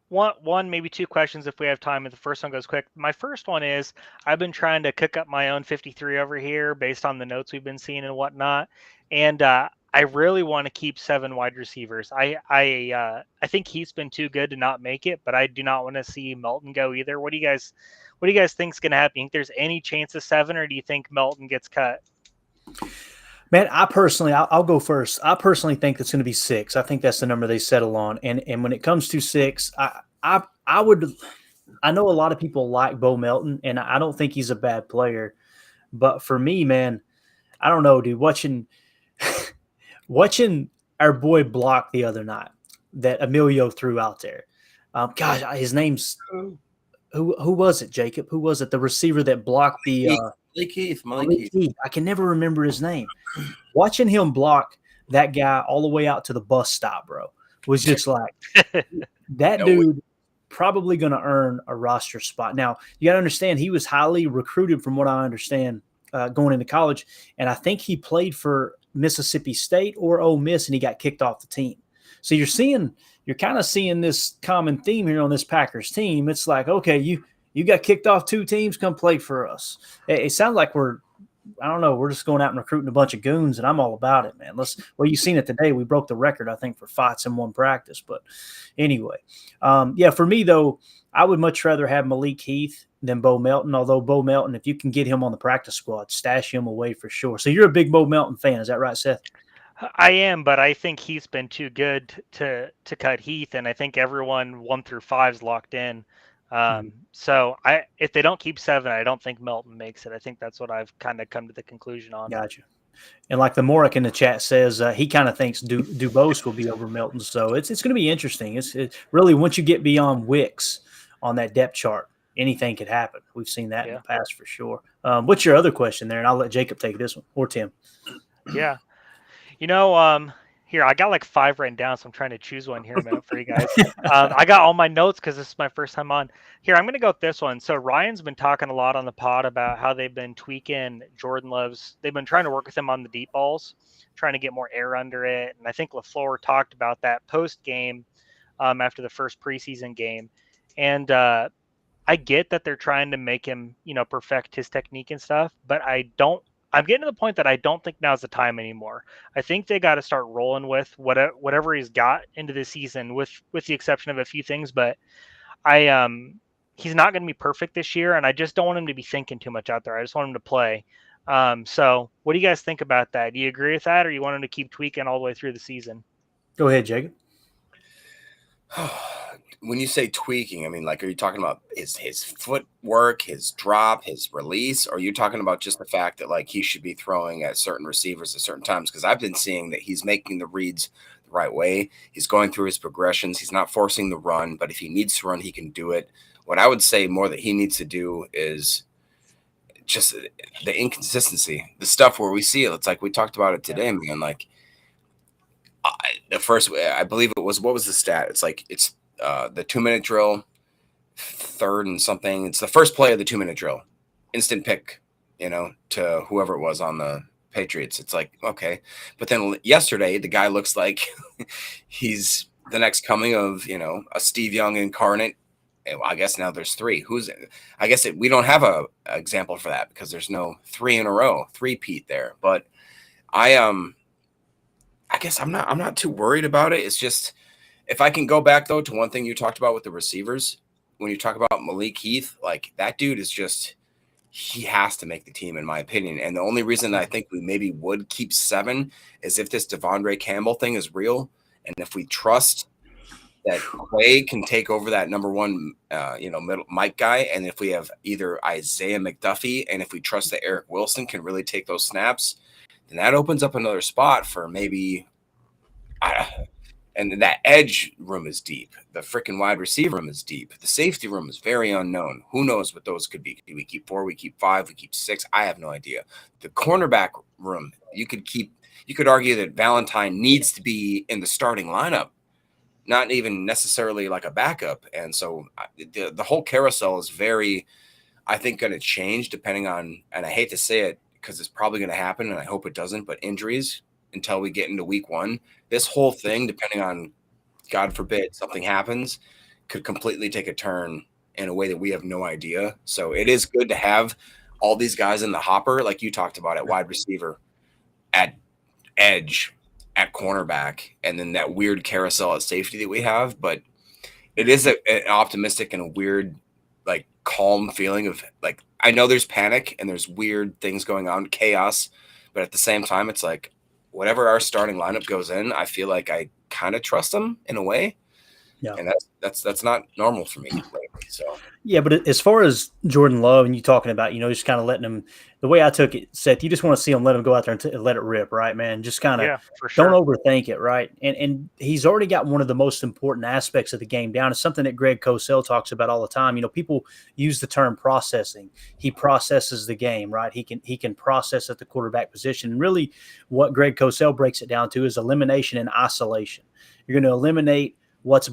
one, maybe 2 questions if we have time, and the first one goes quick. My first one is, I've been trying to cook up my own 53 over here based on the notes we've been seeing and whatnot, and I really want to keep 7 wide receivers. I think he's been too good to not make it, but I do not want to see Melton go either. What do you guys think is going to happen? You think there's any chance of 7, or do you think Melton gets cut? Man, I'll go first. I personally think it's going to be 6. I think that's the number they settle on. And when it comes to 6, I know a lot of people like Bo Melton, and I don't think he's a bad player. But for me, man, I don't know, dude. Watching our boy block the other night that Emilio threw out there. Gosh, his name's who was it, Jacob? Who was it? The receiver that blocked the Malik Heath. I can never remember his name. Watching him block that guy all the way out to the bus stop, bro, was just like that dude probably going to earn a roster spot. Now, you got to understand, he was highly recruited from what I understand going into college, and I think he played for Mississippi State or Ole Miss, and he got kicked off the team. So you're kind of seeing this common theme here on this Packers team. It's like, okay, you got kicked off 2 teams, come play for us. It sounds like we're just going out and recruiting a bunch of goons, and I'm all about it, man. You've seen it today. We broke the record, I think, for fights in one practice. But anyway, for me, though, I would much rather have Malik Heath than Bo Melton, although Bo Melton, if you can get him on the practice squad, stash him away for sure. So you're a big Bo Melton fan. Is that right, Seth? I am, but I think Heath's been too good to cut Heath, and I think everyone 1 through 5 is locked in. So if they don't keep 7, I don't think Melton makes it. I think that's what I've kind of come to the conclusion on. Gotcha. And like the Morik in the chat says, he kind of thinks Dubose will be over Melton. So it's going to be interesting. It's really, once you get beyond Wicks on that depth chart, anything could happen. We've seen that in Yeah. the past for sure. What's your other question there? And I'll let Jacob take this one, or Tim. Yeah. Here, I got like 5 written down, so I'm trying to choose one here in a minute for you guys. I got all my notes because this is my first time on. Here, I'm going to go with this one. So Ryan's been talking a lot on the pod about how they've been tweaking Jordan Love's. They've been trying to work with him on the deep balls, trying to get more air under it. And I think LaFleur talked about that post-game after the first preseason game. And I get that they're trying to make him, perfect his technique and stuff, but I'm getting to the point that I don't think now's the time anymore. I think they got to start rolling with whatever he's got into the season, with the exception of a few things. But he's not going to be perfect this year, and I just don't want him to be thinking too much out there. I just want him to play. So what do you guys think about that? Do you agree with that, or you want him to keep tweaking all the way through the season? Go ahead, Jacob. When you say tweaking, I mean, like, are you talking about his footwork, his drop, his release? Or are you talking about just the fact that, like, he should be throwing at certain receivers at certain times? Because I've been seeing that he's making the reads the right way. He's going through his progressions. He's not forcing the run, but if he needs to run, he can do it. What I would say more that he needs to do is just the inconsistency, the stuff where we see it. It's like we talked about it today, man. Like, the first, I believe it was, what was the stat? It's like, it's the 2-minute drill, 3rd and something. It's the first play of the 2-minute drill, instant pick, to whoever it was on the Patriots. It's like, okay. But then yesterday, the guy looks like he's the next coming of, a Steve Young incarnate. I guess now there's 3. We don't have a example for that because there's no 3 in a row, 3-peat there. But I guess I'm not too worried about it. It's just, if I can go back though to one thing you talked about with the receivers, when you talk about Malik Heath, like, that dude is just, he has to make the team in my opinion. And the only reason I think we maybe would keep 7 is if this Devondre Campbell thing is real, and if we trust that Clay can take over that number 1, middle Mike guy, and if we have either Isaiah McDuffie, and if we trust that Eric Wilson can really take those snaps, then that opens up another spot for maybe. And that edge room is deep. The freaking wide receiver room is deep. The safety room is very unknown. Who knows what those could be? Do we keep 4? We keep 5? We keep 6? I have no idea. The cornerback room, you could argue that Valentine needs to be in the starting lineup, not even necessarily like a backup. And so the whole carousel is very, I think, going to change depending on, and I hate to say it because it's probably going to happen, and I hope it doesn't, but injuries until we get into week 1. This whole thing, depending on, God forbid, something happens, could completely take a turn in a way that we have no idea. So it is good to have all these guys in the hopper, like you talked about, at wide receiver, at edge, at cornerback, and then that weird carousel at safety that we have. But it is an optimistic and a weird, like, calm feeling of, like, I know there's panic and there's weird things going on, chaos, but at the same time, it's like, whatever our starting lineup goes in, I feel like I kind of trust them in a way. Yeah. And that's not normal for me. So yeah, but as far as Jordan Love and you talking about, just kind of letting him, the way I took it, Seth, you just want to see him let him go out there and let it rip, right, man? Just kind of don't overthink it, right? And he's already got one of the most important aspects of the game down. It's something that Greg Cosell talks about all the time. People use the term processing. He processes the game, right? He can process at the quarterback position. And really what Greg Cosell breaks it down to is elimination and isolation. You're going to eliminate what's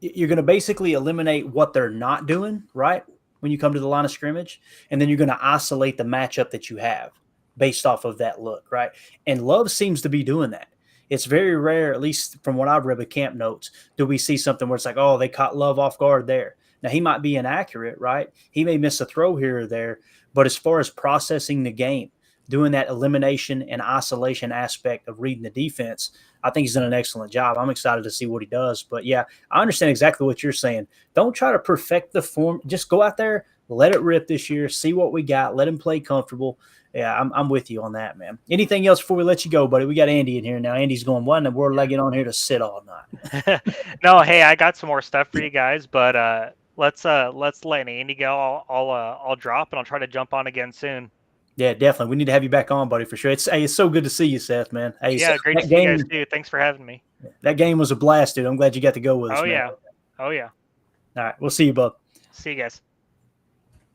you're going to basically eliminate what they're not doing, right, when you come to the line of scrimmage, and then you're going to isolate the matchup that you have based off of that look, right? And Love seems to be doing that. It's very rare, at least from what I've read with camp notes, do we see something where it's like, oh, they caught Love off guard there. Now, he might be inaccurate, right? He may miss a throw here or there, but as far as processing the game, doing that elimination and isolation aspect of reading the defense, I think he's done an excellent job. I'm excited to see what he does. But, yeah, I understand exactly what you're saying. Don't try to perfect the form. Just go out there, let it rip this year, see what we got, let him play comfortable. Yeah, I'm with you on that, man. Anything else before we let you go, buddy? We got Andy in here now. Andy's going, what in the world I get on here to sit all night? No, hey, I got some more stuff for you guys, but let's let Andy go. I'll drop, and I'll try to jump on again soon. Yeah, definitely. We need to have you back on, buddy, for sure. It's so good to see you, Seth, man. Hey, yeah, great to see you guys, too. Thanks for having me. That game was a blast, dude. I'm glad you got to go with us. Oh, yeah. All right. We'll see you, bud. See you guys.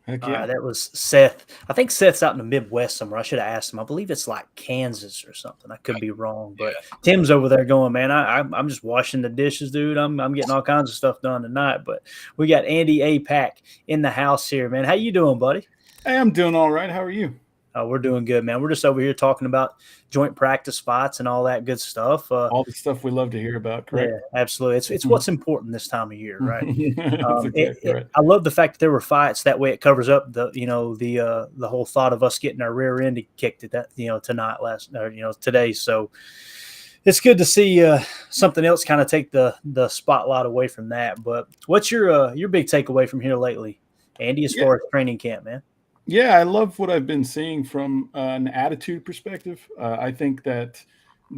Heck All yeah. right, that was Seth. I think Seth's out in the Midwest somewhere. I should have asked him. I believe it's like Kansas or something. I could be wrong, but Tim's over there going, man. I'm just washing the dishes, dude. I'm getting all kinds of stuff done tonight. But we got Andy APAC in the house here, man. How you doing, buddy? Hey, I'm doing all right. How are you? We're doing good, man. We're just over here talking about joint practice spots and all that good stuff. All the stuff we love to hear about, correct? Yeah, absolutely. It's what's important this time of year, right? That's exactly right. I love the fact that there were fights. That way, it covers up the whole thought of us getting our rear end kicked at that today. So it's good to see something else kind of take the spotlight away from that. But what's your big takeaway from here lately, Andy, as far as training camp, man? Yeah, I love what I've been seeing from an attitude perspective. I think that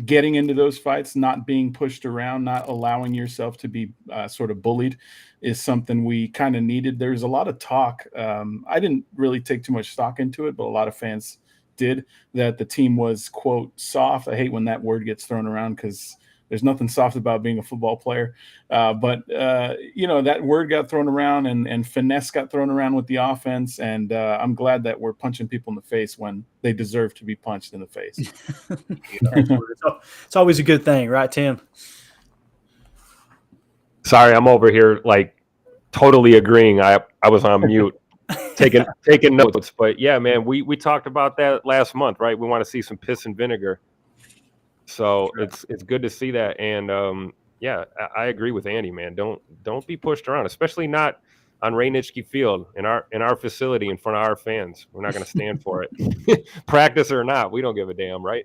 getting into those fights, not being pushed around, not allowing yourself to be sort of bullied is something we kind of needed. There's a lot of talk. I didn't really take too much stock into it, but a lot of fans did, that the team was, quote, soft. I hate when that word gets thrown around because there's nothing soft about being a football player. But that word got thrown around and finesse got thrown around with the offense. And I'm glad that we're punching people in the face when they deserve to be punched in the face. It's always a good thing, right, Tim? Sorry, I'm over here like totally agreeing. I was on mute taking notes. But yeah, man, we talked about that last month, right? We want to see some piss and vinegar. So it's good to see that, and I agree with Andy, man. Don't be pushed around, especially not on Ray Nitschke Field in our facility in front of our fans. We're not going to stand for it, practice or not. We don't give a damn, right?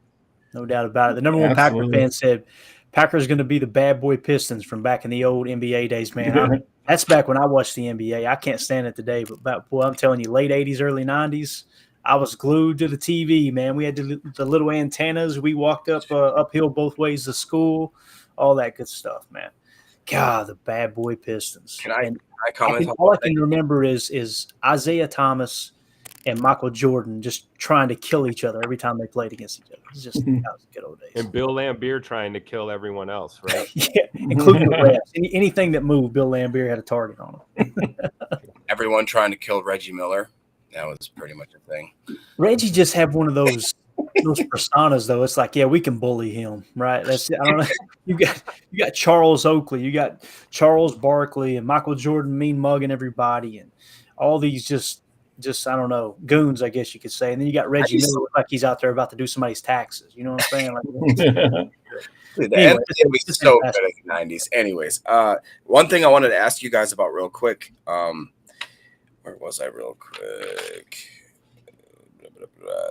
No doubt about it. The number one Packer fan said Packers going to be the bad boy Pistons from back in the old NBA days, man. That's back when I watched the NBA. I can't stand it today, but I'm telling you, late 80s, early 90s. I was glued to the TV, man. We had the little antennas. We walked uphill both ways to school, all that good stuff, man. God, the bad boy Pistons. Can I comment? All I can remember is Isaiah Thomas and Michael Jordan just trying to kill each other every time they played against each other. It's just that was good old days. And Bill Laimbeer trying to kill everyone else, right? Yeah, including the refs. Anything that moved, Bill Laimbeer had a target on him. Everyone trying to kill Reggie Miller. That was pretty much a thing. Reggie just had one of those personas, though. It's like, yeah, we can bully him, right? That's I don't know. You got Charles Oakley, you got Charles Barkley, and Michael Jordan mean mugging everybody, and all these just I don't know, goons, I guess you could say. And then you got Reggie Miller, like he's out there about to do somebody's taxes. You know what I'm saying? Like, anyway, it was so good in the 90s. Anyways, one thing I wanted to ask you guys about real quick. Where was I real quick?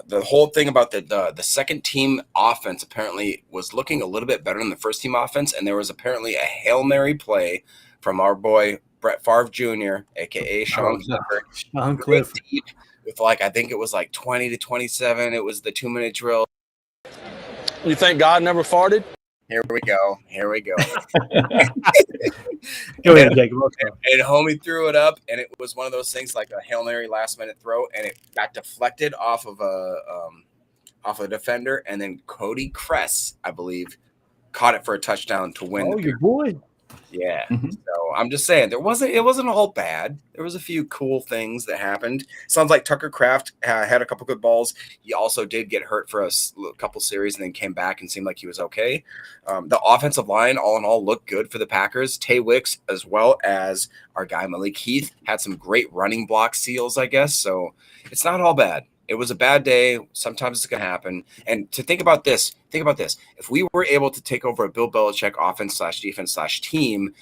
The whole thing about the second team offense apparently was looking a little bit better than the first team offense, and there was apparently a Hail Mary play from our boy Brett Favre Jr., aka Sean Clifford, with I think it was 20 to 27. It was the 2-minute drill. You think God never farted? Here we go. Go ahead, Jacob. And homie threw it up, and it was one of those things like a Hail Mary last-minute throw, and it got deflected off of a defender, and then Cody Kress, I believe, caught it for a touchdown to win. Oh, your boy. Yeah. So I'm just saying it wasn't all bad. There was a few cool things that happened. Sounds like Tucker Kraft had a couple good balls. He also did get hurt for a couple series and then came back and seemed like he was okay. The offensive line, all in all, looked good for the Packers. Tay Wicks, as well as our guy Malik Heath, had some great running block seals, I guess. So it's not all bad. It was a bad day. Sometimes it's going to happen. And to think about this. If we were able to take over a Bill Belichick offense/defense/team,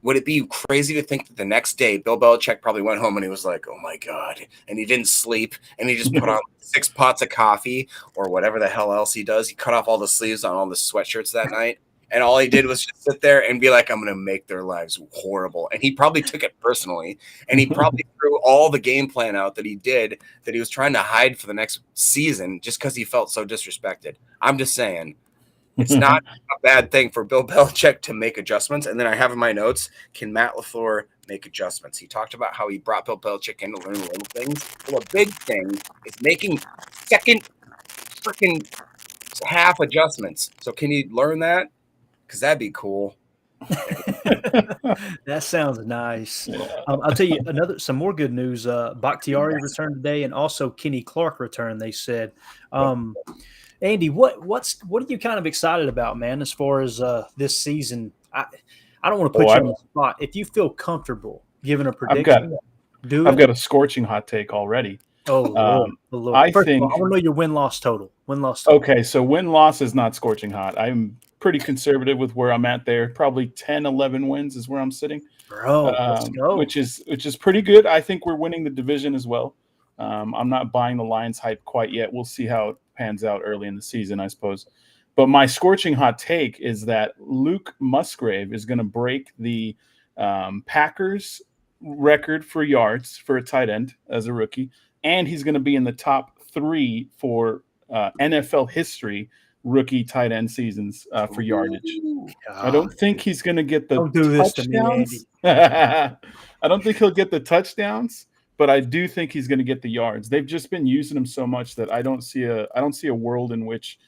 would it be crazy to think that the next day Bill Belichick probably went home and he was like, oh, my God, and he didn't sleep, and he just put on 6 pots of coffee or whatever the hell else he does. He cut off all the sleeves on all the sweatshirts that night. And all he did was just sit there and be like, I'm going to make their lives horrible. And he probably took it personally. And he probably threw all the game plan out that he was trying to hide for the next season just because he felt so disrespected. I'm just saying, it's not a bad thing for Bill Belichick to make adjustments. And then I have in my notes, can Matt LaFleur make adjustments? He talked about how he brought Bill Belichick in to learn little things. Well, a big thing is making second freaking half adjustments. So can you learn that? Because that'd be cool. That sounds nice. I'll tell you some more good news. Bakhtiari returned today, and also Kenny Clark returned. They said, Andy, what are you kind of excited about, man? As far as this season, I don't want to put you on the spot. If you feel comfortable giving a prediction, I've got a scorching hot take already. Oh Lord, I First think. Of all, I want to know your win-loss total. Win-loss total. Okay, so win-loss is not scorching hot. I'm pretty conservative with where I'm at there. Probably 10, 11 wins is where I'm sitting. Bro, let's go. Which is pretty good. I think we're winning the division as well. I'm not buying the Lions hype quite yet. We'll see how it pans out early in the season, I suppose. But my scorching hot take is that Luke Musgrave is going to break the Packers record for yards for a tight end as a rookie, and he's going to be in the top 3 for NFL history rookie tight end seasons for yardage. I don't think he's going to get the touchdowns. I don't think he'll get the touchdowns, but I do think he's going to get the yards. They've just been using him so much that I don't see a world in which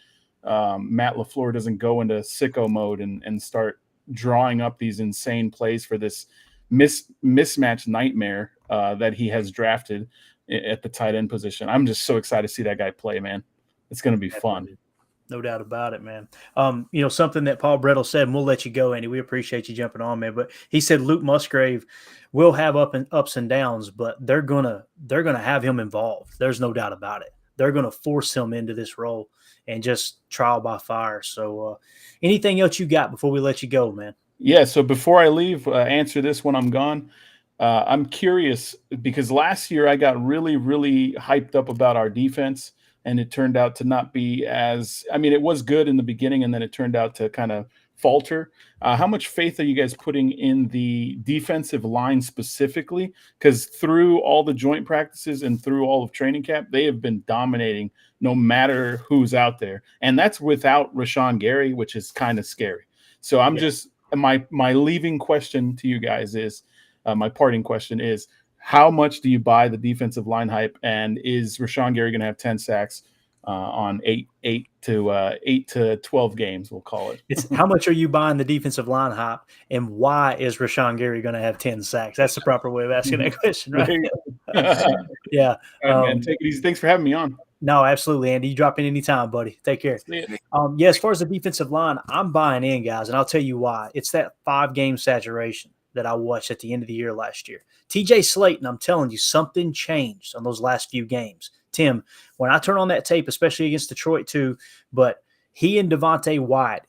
Matt LaFleur doesn't go into sicko mode and start drawing up these insane plays for this mismatch nightmare that he has drafted at the tight end position. I'm just so excited to see that guy play, man. It's going to be fun. No doubt about it, man. Something that Paul Brettel said, and we'll let you go, Andy. We appreciate you jumping on, man. But he said Luke Musgrave will have ups and downs, but they're gonna have him involved. There's no doubt about it. They're gonna force him into this role and just trial by fire. So, anything else you got before we let you go, man? Yeah. So before I leave, answer this when I'm gone. I'm curious because last year I got really, really hyped up about our defense. And it turned out to not be it was good in the beginning, and then it turned out to kind of falter. How much faith are you guys putting in the defensive line specifically? Because through all the joint practices and through all of training camp, they have been dominating no matter who's out there. And that's without Rashawn Gary, which is kind of scary. So my leaving question to you guys is, my parting question is, how much do you buy the defensive line hype, and is Rashawn Gary going to have 10 sacks on 8 to 12 games? We'll call it. It's how much are you buying the defensive line hype, and why is Rashawn Gary going to have 10 sacks? That's the proper way of asking that question, right? Yeah. Man, take it easy. Thanks for having me on. No, absolutely, Andy. You drop in anytime, buddy. Take care. As far as the defensive line, I'm buying in, guys, and I'll tell you why. It's that 5-game saturation that I watched at the end of the year last year. TJ Slayton, I'm telling you, something changed on those last few games. Tim, when I turn on that tape, especially against Detroit too, but he and Devontae Wyatt,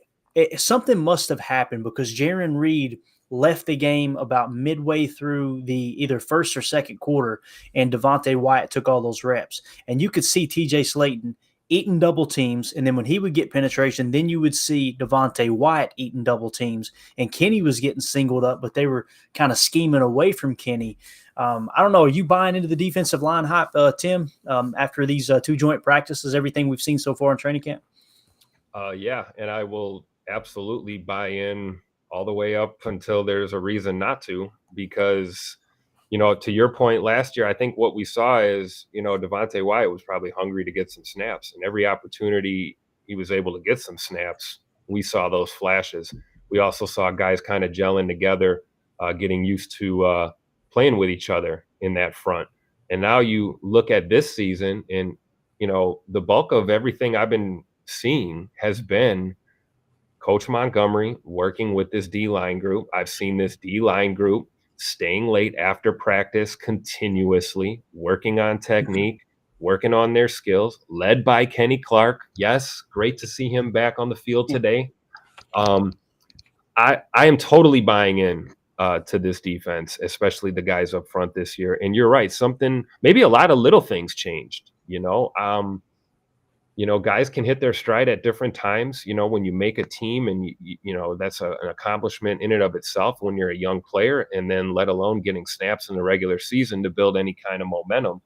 something must have happened because Jaron Reed left the game about midway through the either first or second quarter, and Devontae Wyatt took all those reps. And you could see TJ Slayton eating double teams, and then when he would get penetration, then you would see Devontae Wyatt eating double teams, and Kenny was getting singled up, but they were kind of scheming away from Kenny. I don't know. Are you buying into the defensive line hype, Tim, after these 2 joint practices, everything we've seen so far in training camp? Yeah, and I will absolutely buy in all the way up until there's a reason not to, because to your point last year, I think what we saw is, Devontae Wyatt was probably hungry to get some snaps, and every opportunity he was able to get some snaps, we saw those flashes. We also saw guys kind of gelling together, getting used to playing with each other in that front. And now you look at this season, and, the bulk of everything I've been seeing has been Coach Montgomery working with this D-line group. I've seen this D-line group staying late after practice continuously, working on technique, working on their skills, led by Kenny Clark. Yes, great to see him back on the field today. I am totally buying in to this defense, especially the guys up front this year. And you're right, maybe a lot of little things changed, guys can hit their stride at different times, when you make a team, and that's an accomplishment in and of itself when you're a young player, and then let alone getting snaps in the regular season to build any kind of momentum.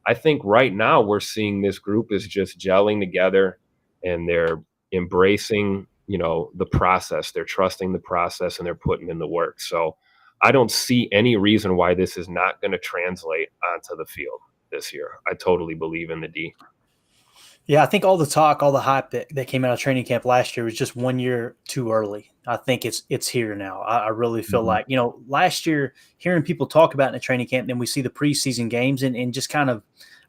I think right now we're seeing this group is just gelling together, and they're embracing, the process. They're trusting the process, and they're putting in the work. So I don't see any reason why this is not going to translate onto the field this year. I totally believe in the D. Yeah, I think all the talk, all the hype that came out of training camp last year was just 1 year too early. I think it's here now. I really feel like, last year hearing people talk about in the training camp, then we see the preseason games and just kind of,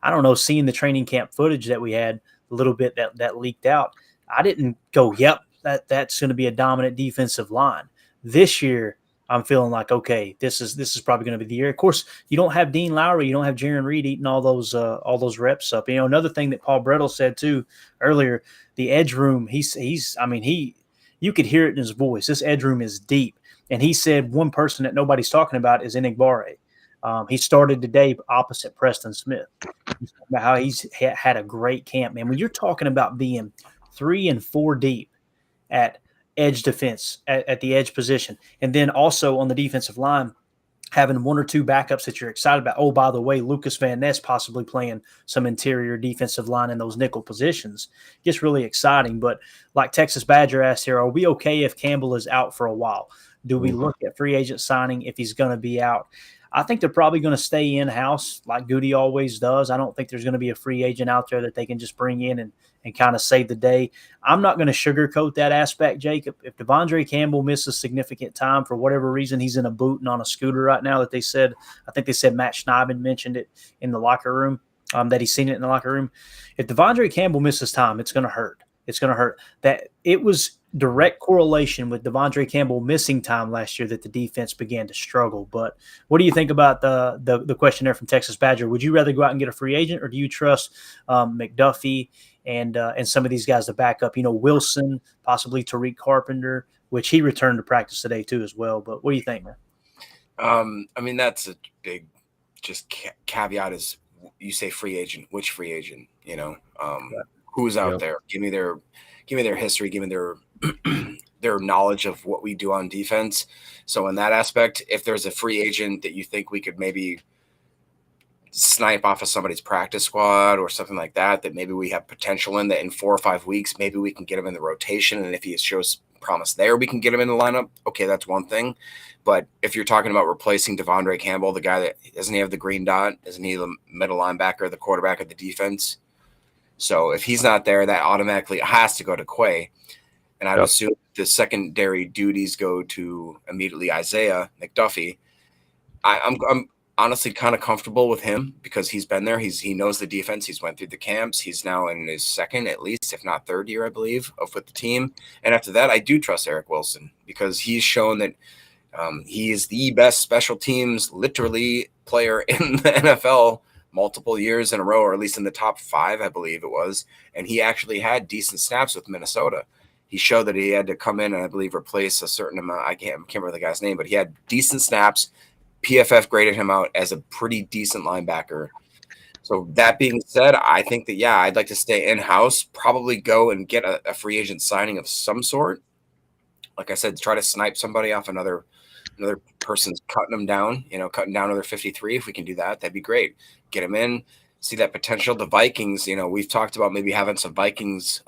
I don't know, seeing the training camp footage that we had a little bit that leaked out. I didn't go, yep, that's going to be a dominant defensive line. This year, I'm feeling like, okay, this is probably going to be the year. Of course, you don't have Dean Lowry, you don't have Jaron Reed eating all those reps up. Another thing that Paul Brettel said too earlier, the edge room. You could hear it in his voice. This edge room is deep, and he said one person that nobody's talking about is Enigbare. He started today opposite Preston Smith. About how he's had a great camp, man. When you're talking about being 3 and 4 deep at edge defense at the edge position. And then also on the defensive line, having 1 or 2 backups that you're excited about. Oh, by the way, Lucas Van Ness possibly playing some interior defensive line in those nickel positions gets really exciting. But like Texas Badger asked here, are we okay if Campbell is out for a while? Do we look at free agent signing if he's going to be out? I think they're probably going to stay in-house like Goody always does. I don't think there's going to be a free agent out there that they can just bring in and kind of save the day. I'm not going to sugarcoat that aspect, Jake. If Devondre Campbell misses significant time for whatever reason, he's in a boot and on a scooter right now that I think they said Matt Schneiden mentioned it in the locker room, that he's seen it in the locker room. If Devondre Campbell misses time, it's going to hurt. It's going to hurt. That it was direct correlation with Devondre Campbell missing time last year that the defense began to struggle. But what do you think about the question there from Texas Badger? Would you rather go out and get a free agent, or do you trust McDuffie and some of these guys to back up? Wilson, possibly Tariq Carpenter, which he returned to practice today too as well. But what do you think, man? That's a big just caveat is you say free agent, which free agent, who's out there? Give me their history, give me their knowledge of what we do on defense. So in that aspect, if there's a free agent that you think we could maybe snipe off of somebody's practice squad or something like that maybe we have potential in, that in 4 or 5 weeks, maybe we can get him in the rotation. And if he shows promise there, we can get him in the lineup. Okay, that's one thing. But if you're talking about replacing Devondre Campbell, the guy that doesn't he have the green dot, isn't he the middle linebacker, the quarterback of the defense? So if he's not there, that automatically has to go to Quay. And I would assume the secondary duties go to immediately Isaiah McDuffie. I'm honestly kind of comfortable with him because he's been there. He knows the defense. He's went through the camps. He's now in his second, at least, if not third year, I believe, with the team. And after that, I do trust Eric Wilson because he's shown that he is the best special teams, literally, player in the NFL multiple years in a row, or at least in the top 5, I believe it was. And he actually had decent snaps with Minnesota. He showed that he had to come in and I believe replace a certain amount. I can't remember the guy's name, but he had decent snaps. PFF graded him out as a pretty decent linebacker. So that being said, I think that, I'd like to stay in-house, probably go and get a free agent signing of some sort. Like I said, try to snipe somebody off another person's cutting them down, cutting down another 53. If we can do that, that'd be great. Get them in, see that potential. The Vikings, we've talked about maybe having some Vikings,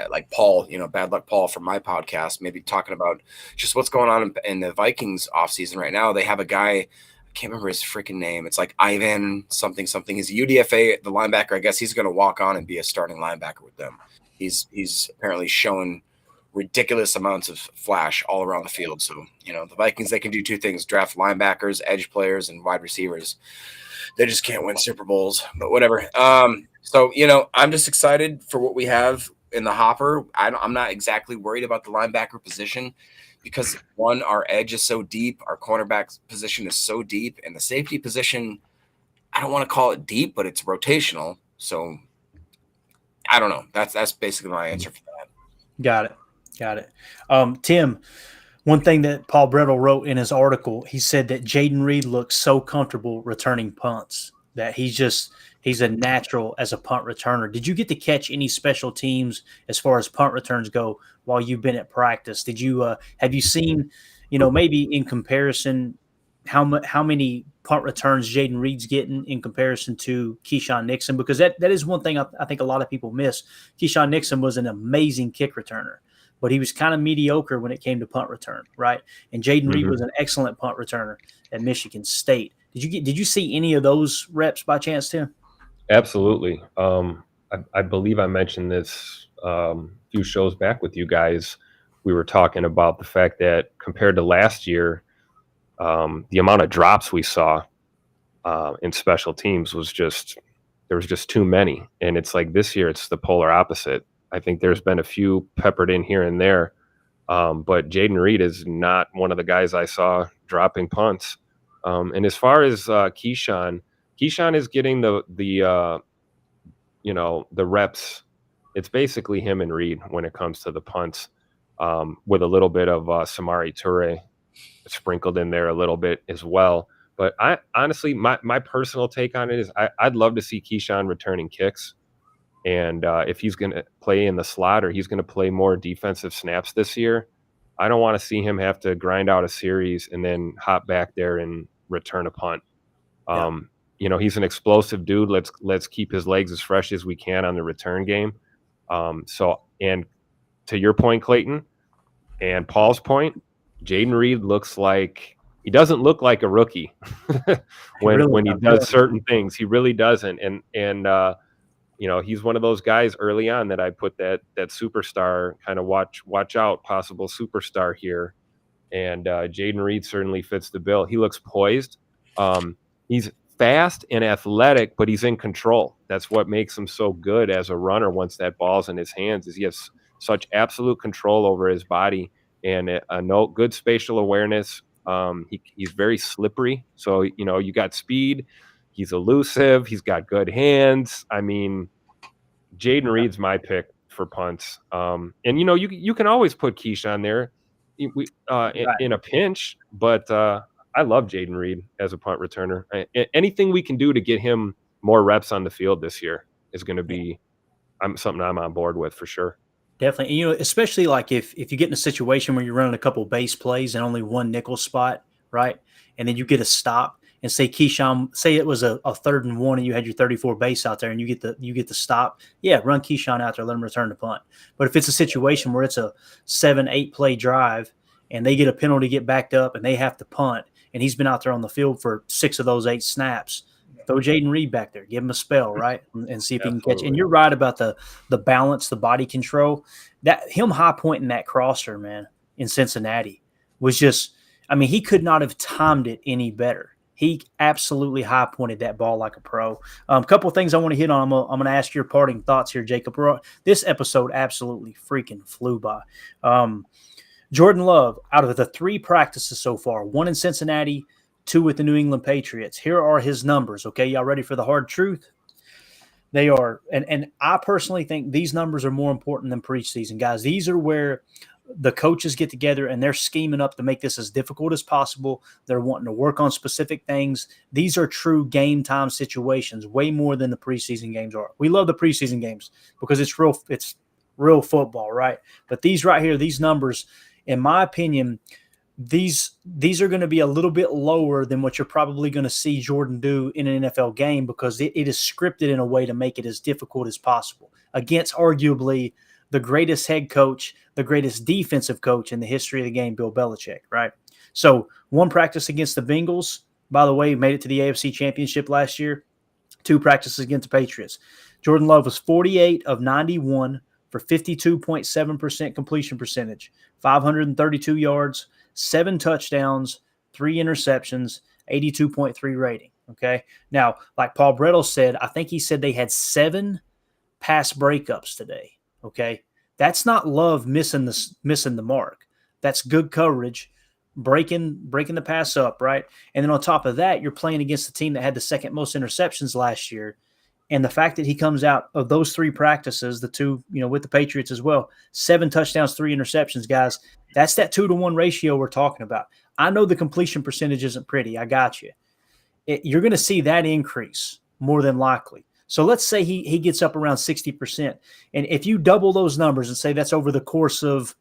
like Paul, Bad Luck Paul from my podcast, maybe talking about just what's going on in the Vikings offseason right now. They have a guy, I can't remember his freaking name. It's like Ivan something. He's a UDFA, the linebacker. I guess he's going to walk on and be a starting linebacker with them. He's apparently shown ridiculous amounts of flash all around the field. So, the Vikings, they can do 2 things: draft linebackers, edge players, and wide receivers. They just can't win Super Bowls, but whatever. So, I'm just excited for what we have in the hopper. I'm not exactly worried about the linebacker position because, one, our edge is so deep, our cornerback position is so deep, and the safety position, I don't want to call it deep, but it's rotational. So I don't know. That's basically my answer for that. Got it. Tim, one thing that Paul Brettel wrote in his article, he said that Jaden Reed looks so comfortable returning punts that he's a natural as a punt returner. Did you get to catch any special teams as far as punt returns go while you've been at practice? Did you have you seen, maybe in comparison, how many punt returns Jaden Reed's getting in comparison to Keyshawn Nixon? Because that is one thing I think a lot of people miss. Keyshawn Nixon was an amazing kick returner, but he was kind of mediocre when it came to punt return, right? And Jaden Reed was an excellent punt returner at Michigan State. Did you see any of those reps by chance, Tim? Absolutely. I believe I mentioned this a few shows back with you guys. We were talking about the fact that compared to last year, the amount of drops we saw in special teams was just there was just too many. And it's like this year, it's the polar opposite. I think there's been a few peppered in here and there, but Jaden Reed is not one of the guys I saw dropping punts. And as far as Keyshawn is getting the the reps. It's basically him and Reed when it comes to the punts, with a little bit of Samari Toure sprinkled in there a little bit as well. But I honestly, my personal take on it is I'd love to see Keyshawn returning kicks. And if he's going to play in the slot or he's going to play more defensive snaps this year, I don't want to see him have to grind out a series and then hop back there and return a punt. He's an explosive dude. Let's keep his legs as fresh as we can on the return game. And to your point, Clayton, and Paul's point, Jaden Reed he doesn't look like a rookie when he does certain things. He really doesn't. And he's one of those guys early on that I put that superstar kind of watch out, possible superstar here. And Jaden Reed certainly fits the bill. He looks poised. He's fast and athletic, but he's in control. That's what makes him so good as a runner. Once that ball's in his hands, is he has such absolute control over his body and a good spatial awareness. He's very slippery. So, you got speed. He's elusive. He's got good hands. I mean, Jaden Reed's my pick for punts. And you can always put Keyshawn there in a pinch, but I love Jaden Reed as a punt returner. Anything we can do to get him more reps on the field this year is going to be something I'm on board with for sure. Definitely. Especially like if you get in a situation where you're running a couple base plays and only one nickel spot, right? And then you get a stop and say Keyshawn, say it was a 3rd and 1 and you had your 34 base out there and you get the stop. Yeah, run Keyshawn out there, let him return the punt. But if it's a situation where it's a 7-8 play drive and they get a penalty, get backed up, and they have to punt, and he's been out there on the field for 6 of those 8 snaps, throw Jaden Reed back there, give him a spell, right, and see if he can catch. And you're right about the balance, the body control. That him high pointing that crosser, man, in Cincinnati was just, he could not have timed it any better. He absolutely high pointed that ball like a pro. A couple of things I want to hit on. I'm going to ask your parting thoughts here, Jacob. This episode absolutely freaking flew by. Jordan Love, out of the 3 practices so far, 1 in Cincinnati, 2 with the New England Patriots. Here are his numbers. Okay, y'all ready for the hard truth? They are, and I personally think these numbers are more important than preseason, guys. These are where the coaches get together and they're scheming up to make this as difficult as possible. They're wanting to work on specific things. These are true game time situations, way more than the preseason games are. We love the preseason games because it's real football, right? But these right here, these numbers, in my opinion, these are going to be a little bit lower than what you're probably going to see Jordan do in an NFL game because it is scripted in a way to make it as difficult as possible against arguably the greatest head coach, the greatest defensive coach in the history of the game, Bill Belichick, right? So 1 practice against the Bengals, by the way, made it to the AFC Championship last year, 2 practices against the Patriots. Jordan Love was 48 of 91 for 52.7% completion percentage, 532 yards, 7 touchdowns, 3 interceptions, 82.3 rating. Okay. Now, like Paul Brettel said, I think he said they had 7 pass breakups today. Okay. That's not Love missing the mark. That's good coverage, breaking the pass up, right? And then on top of that, you're playing against the team that had the 2nd most interceptions last year. And the fact that he comes out of those 3 practices, the 2, with the Patriots as well, 7 touchdowns, 3 interceptions, guys, that's that 2-to-1 ratio we're talking about. I know the completion percentage isn't pretty. I got you. You're going to see that increase more than likely. So let's say he gets up around 60%. And if you double those numbers and say that's over the course of,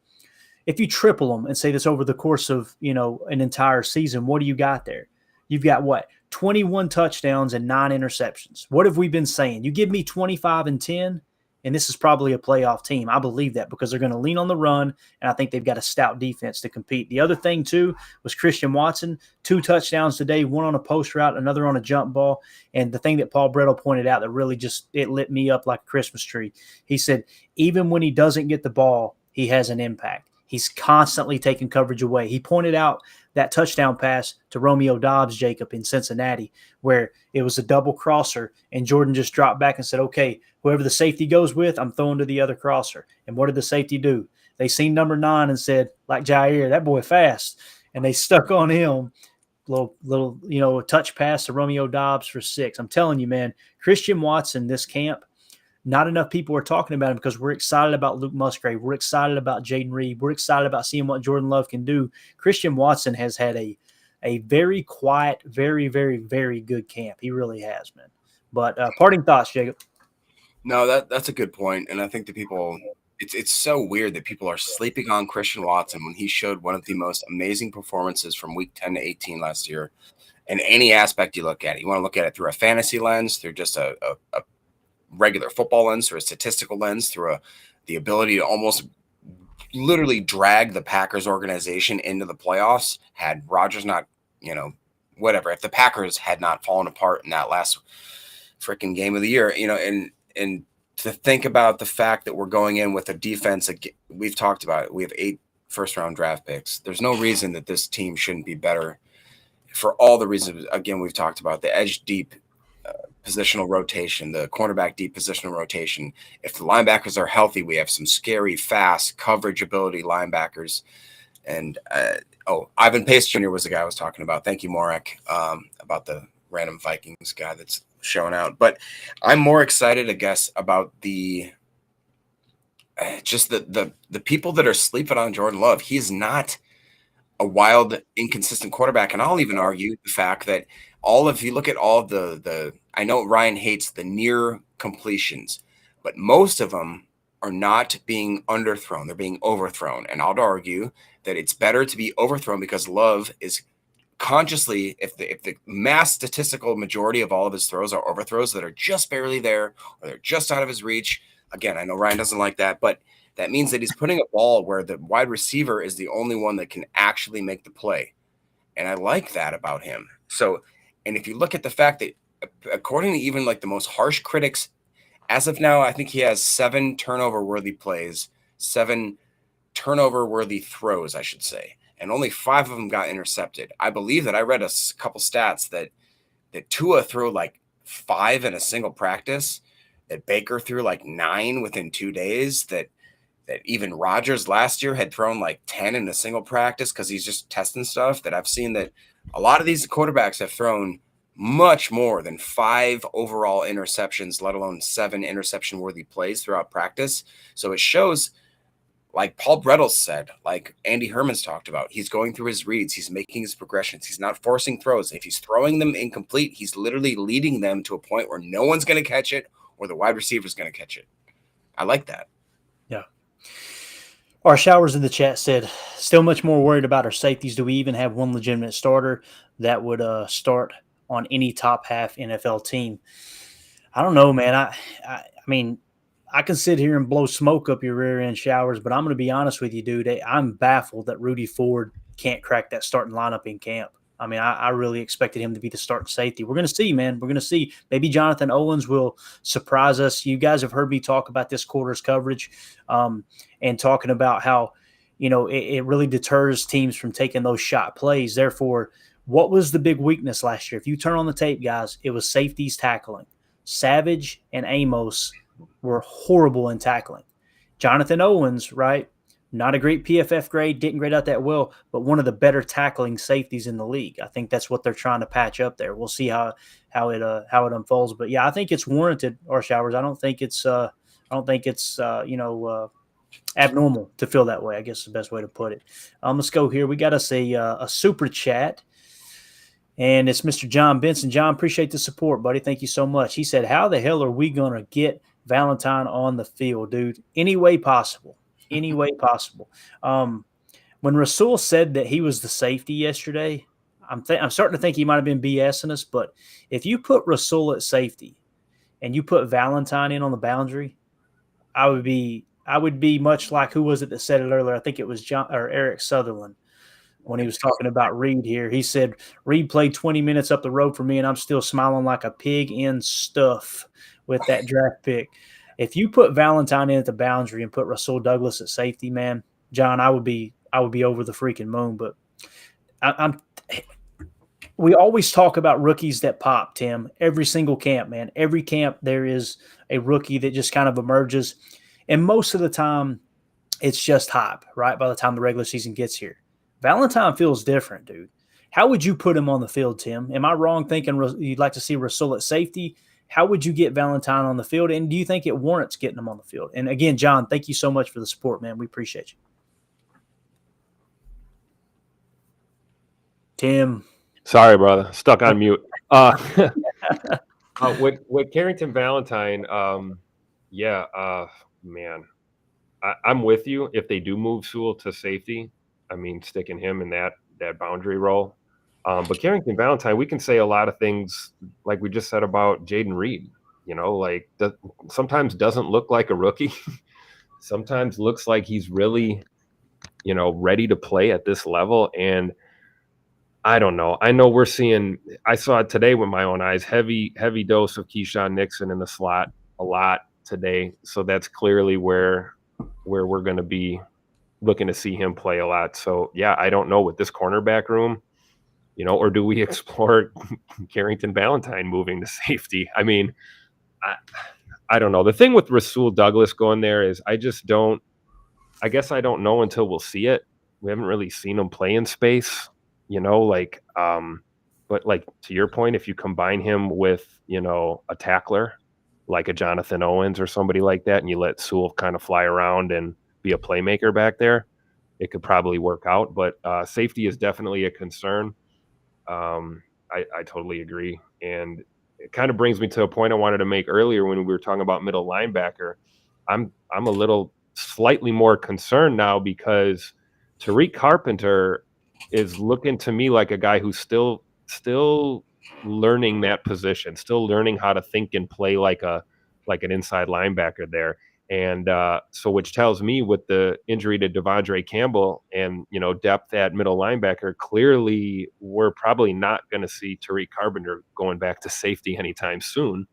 if you triple them and say that's over the course of, an entire season, what do you got there? You've got what? 21 touchdowns and 9 interceptions. What have we been saying? You give me 25 and 10, and this is probably a playoff team. I believe that because they're going to lean on the run, and I think they've got a stout defense to compete. The other thing, too, was Christian Watson, 2 touchdowns today, one on a post route, another on a jump ball. And the thing that Paul Brettel pointed out that really just it lit me up like a Christmas tree. He said, even when he doesn't get the ball, he has an impact. He's constantly taking coverage away. He pointed out that touchdown pass to Romeo Doubs, Jacob, in Cincinnati, where it was a double crosser, and Jordan just dropped back and said, okay, whoever the safety goes with, I'm throwing to the other crosser. And what did the safety do? They seen number 9 and said, like Jair, that boy fast. And they stuck on him. Little, a touch pass to Romeo Doubs for 6. I'm telling you, man, Christian Watson, this camp, not enough people are talking about him because we're excited about Luke Musgrave. We're excited about Jaden Reed. We're excited about seeing what Jordan Love can do. Christian Watson has had a very quiet, very, very, very good camp. He really has, man. But parting thoughts, Jacob. No, that's a good point. And I think that people it's so weird that people are sleeping on Christian Watson when he showed one of the most amazing performances from week 10 to 18 last year. In any aspect you look at it, you want to look at it through a fantasy lens, through just a regular football lens, through a statistical lens, through the ability to almost literally drag the Packers organization into the playoffs. Had Rodgers not, whatever, if the Packers had not fallen apart in that last freaking game of the year, and to think about the fact that we're going in with a defense, we've talked about it. We have 8 first-round draft picks. There's no reason that this team shouldn't be better for all the reasons, again, we've talked about the edge deep positional rotation, the cornerback deep positional rotation. If the linebackers are healthy, we have some scary, fast coverage ability linebackers. And, Ivan Pace Jr. was the guy I was talking about. Thank you, Morek, about the random Vikings guy that's showing out. But I'm more excited, I guess, about the people that are sleeping on Jordan Love. He's not a wild, inconsistent quarterback. And I'll even argue the fact that if you look at all the I know Ryan hates the near completions, but most of them are not being underthrown. They're being overthrown. And I'll argue that it's better to be overthrown because Love is consciously, if the mass statistical majority of all of his throws are overthrows that are just barely there or they're just out of his reach. Again, I know Ryan doesn't like that, but that means that he's putting a ball where the wide receiver is the only one that can actually make the play. And I like that about him. So, and if you look at the fact that according to even like the most harsh critics, as of now, I think he has 7 turnover-worthy plays, 7 turnover-worthy throws, I should say, and only 5 of them got intercepted. I believe that I read a couple stats that Tua threw like 5 in a single practice, that Baker threw like 9 within 2 days, that even Rodgers last year had thrown like 10 in a single practice because he's just testing stuff. That I've seen that a lot of these quarterbacks have thrown much more than 5 overall interceptions, let alone 7 interception-worthy plays throughout practice. So it shows, like Paul Brettel said, like Andy Herman's talked about, he's going through his reads, he's making his progressions, he's not forcing throws. If he's throwing them incomplete, he's literally leading them to a point where no one's going to catch it or the wide receiver is going to catch it. I like that. Yeah. Our Showers in the chat said, still much more worried about our safeties. Do we even have one legitimate starter that would start on any top half NFL team? I don't know, man. I mean, I can sit here and blow smoke up your rear end, Showers, but I'm going to be honest with you, dude. I'm baffled that Rudy Ford can't crack that starting lineup in camp. I mean, I really expected him to be the starting safety. We're going to see, man. We're going to see. Maybe Jonathan Owens will surprise us. You guys have heard me talk about this quarter's coverage and talking about how, it really deters teams from taking those shot plays. Therefore, what was the big weakness last year? If you turn on the tape, guys, it was safeties tackling. Savage and Amos were horrible in tackling. Jonathan Owens, right? Not a great PFF grade, didn't grade out that well, but one of the better tackling safeties in the league. I think that's what they're trying to patch up there. We'll see how it unfolds. But yeah, I think it's warranted, our Showers. I don't think it's abnormal to feel that way, I guess is the best way to put it. Let's go here. We got us a super chat. And it's Mr. John Benson. John, appreciate the support, buddy. Thank you so much. He said, how the hell are we going to get Valentine on the field, dude? Any way possible. Any way possible. When Rasul said that he was the safety yesterday, I'm starting to think he might have been BSing us, but if you put Rasul at safety and you put Valentine in on the boundary, I would be much like, who was it that said it earlier? I think it was John or Eric Sutherland when he was talking about Reed here. He said, Reed played 20 minutes up the road for me, and I'm still smiling like a pig in stuff with that draft pick. If you put Valentine in at the boundary and put Rasul Douglas at safety, man, John, I would be over the freaking moon. But we always talk about rookies that pop, Tim. Every single camp, man. Every camp there is a rookie that just kind of emerges. And most of the time, it's just hype, right? By the time the regular season gets here. Valentine feels different, dude. How would you put him on the field, Tim? Am I wrong thinking you'd like to see Rasul at safety? How would you get Valentine on the field? And do you think it warrants getting him on the field? And again, John, thank you so much for the support, man. We appreciate you. Tim. Sorry, brother. Stuck on mute. With Carrington Valentine, man, I'm with you. If they do move Sewell to safety, I mean, sticking him in that boundary role. But Carrington Valentine, we can say a lot of things like we just said about Jaden Reed. You know, like sometimes doesn't look like a rookie. Sometimes looks like he's really, ready to play at this level. And I don't know. I know I saw it today with my own eyes, heavy dose of Keyshawn Nixon in the slot a lot today. So that's clearly where we're going to be looking to see him play a lot. So yeah, I don't know with this cornerback room, or do we explore Carrington Valentine moving to safety? I mean, I don't know. The thing with Rasul Douglas going there is I guess I don't know until we'll see it. We haven't really seen him play in space. But like to your point, if you combine him with, a tackler like a Jonathan Owens or somebody like that, and you let Sewell kind of fly around and be a playmaker back there, it could probably work out. But safety is definitely a concern. I totally agree. And it kind of brings me to a point I wanted to make earlier when we were talking about middle linebacker. I'm a little slightly more concerned now because Tariq Carpenter is looking to me like a guy who's still learning that position, still learning how to think and play like an inside linebacker there. And so which tells me with the injury to Devondre Campbell and, depth at middle linebacker, clearly we're probably not going to see Tariq Carpenter going back to safety anytime soon.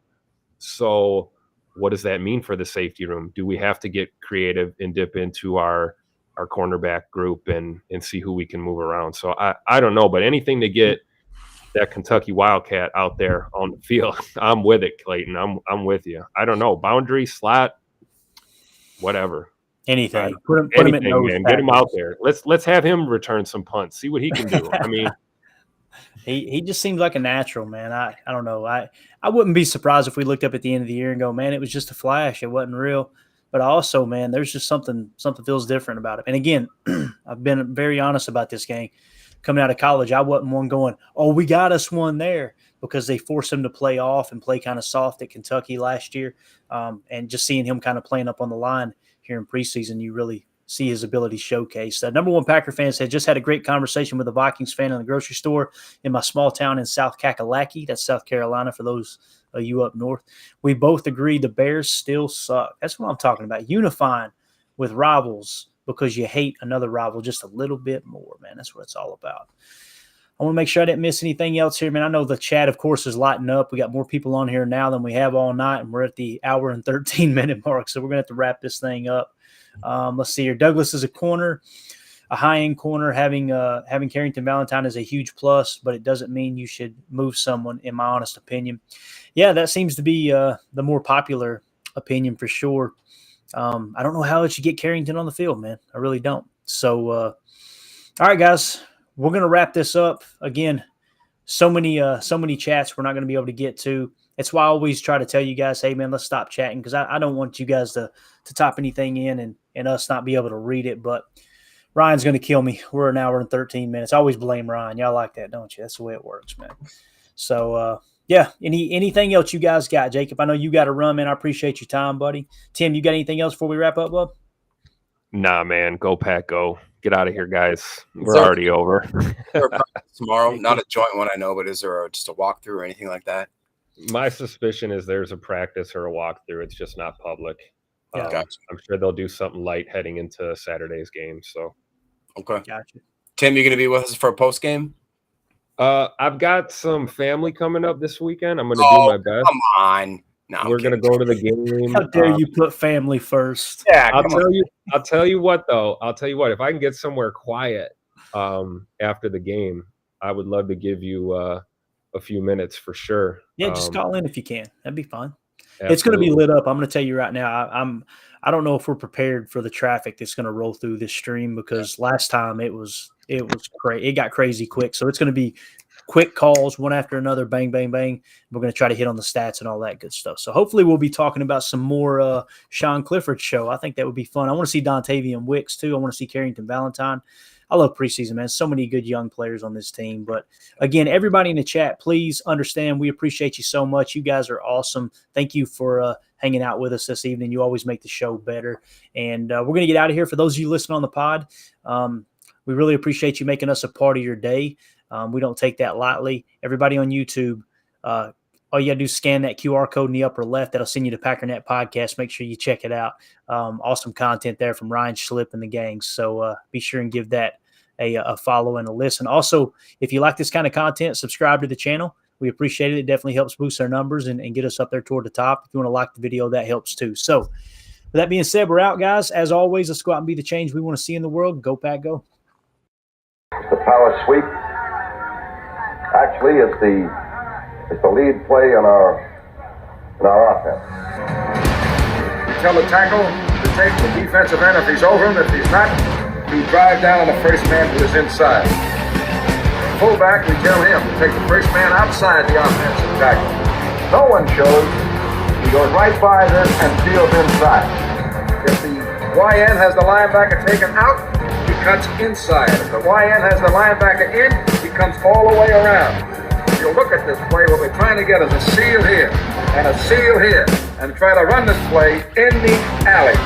So what does that mean for the safety room? Do we have to get creative and dip into our cornerback group and see who we can move around? So I don't know, but anything to get that Kentucky Wildcat out there on the field, I'm with it, Clayton. I'm with you. I don't know, boundary, slot, whatever. Anything. Put him in nose, man. Get him out there. Let's have him return some punts. See what he can do. I mean, he just seems like a natural, man. I don't know. I wouldn't be surprised if we looked up at the end of the year and go, man, it was just a flash. It wasn't real. But also, man, there's just something feels different about it. And again, I've been very honest about this game. Coming out of college, I wasn't one going, oh, we got us one there, because they forced him to play off and play kind of soft at Kentucky last year. And just seeing him kind of playing up on the line here in preseason, you really see his ability showcased. Number one Packer fan said, just had a great conversation with a Vikings fan in the grocery store in my small town in South Kakalaki. That's South Carolina for those of you up north. We both agree the Bears still suck. That's what I'm talking about. Unifying with rivals because you hate another rival just a little bit more, man. That's what it's all about. I want to make sure I didn't miss anything else here, man. I know the chat, of course, is lighting up. We got more people on here now than we have all night, and we're at the hour and 13-minute mark, so we're going to have to wrap this thing up. Let's see here. Douglas is a corner, a high-end corner. Having Carrington Valentine is a huge plus, but it doesn't mean you should move someone, in my honest opinion. Yeah, that seems to be the more popular opinion for sure. I don't know how it should get Carrington on the field, man. I really don't. So, all right, guys, we're going to wrap this up. Again, so many chats we're not going to be able to get to. It's why I always try to tell you guys, hey, man, let's stop chatting, because I don't want you guys to type anything in and us not be able to read it. But Ryan's going to kill me. We're an hour and 13 minutes. I always blame Ryan. Y'all like that, don't you? That's the way it works, man. So, yeah, anything else you guys got? Jacob, I know you got to run, man. I appreciate your time, buddy. Tim, you got anything else before we wrap up, bub? Nah, man. Go Pack, go. Get out of here, guys. We're already over. Tomorrow, not a joint one, I know, but is there just a walkthrough or anything like that? My suspicion is there's a practice or a walkthrough. It's just not public. Yeah. I'm sure they'll do something light heading into Saturday's game. So, okay. Gotcha. Tim, you going to be with us for a post game? I've got some family coming up this weekend. I'm going to do my best. Come on. No, we're going to go to the game. How dare you put family first? Yeah, I'll tell you what, though. I'll tell you what. If I can get somewhere quiet after the game, I would love to give you a few minutes for sure. Yeah, just call in if you can. That'd be fun. Absolutely. It's going to be lit up. I'm going to tell you right now. I don't know if we're prepared for the traffic that's going to roll through this stream, because last time it was crazy. It got crazy quick. So it's going to be quick calls, one after another, bang, bang, bang. We're going to try to hit on the stats and all that good stuff. So hopefully we'll be talking about some more Sean Clifford show. I think that would be fun. I want to see Dontavian Wicks too. I want to see Carrington Valentine. I love preseason, man. So many good young players on this team. But again, everybody in the chat, please understand we appreciate you so much. You guys are awesome. Thank you for hanging out with us this evening. You always make the show better. And we're going to get out of here. For those of you listening on the pod, we really appreciate you making us a part of your day. We don't take that lightly. Everybody on YouTube, all you got to do is scan that QR code in the upper left. That'll send you to Packernet Podcast. Make sure you check it out. Awesome content there from Ryan Schlip and the gang. So be sure and give that a follow and a listen. Also, if you like this kind of content, subscribe to the channel. We appreciate it. It definitely helps boost our numbers and get us up there toward the top. If you want to like the video, that helps too. So with that being said, we're out, guys. As always, let's go out and be the change we want to see in the world. Go, Pack, go. The power sweep actually is the lead play in our offense. You tell the tackle to take the defensive end if he's over him. If he's not, you drive down on the first man who is inside. Fullback, we tell him to take the first man outside the offensive tackle. No one shows. He goes right by them and steals inside. If the YN has the linebacker taken out, he cuts inside. If the YN has the linebacker in, he comes all the way around. If you look at this play, what we're trying to get is a seal here and a seal here, and try to run this play in the alley.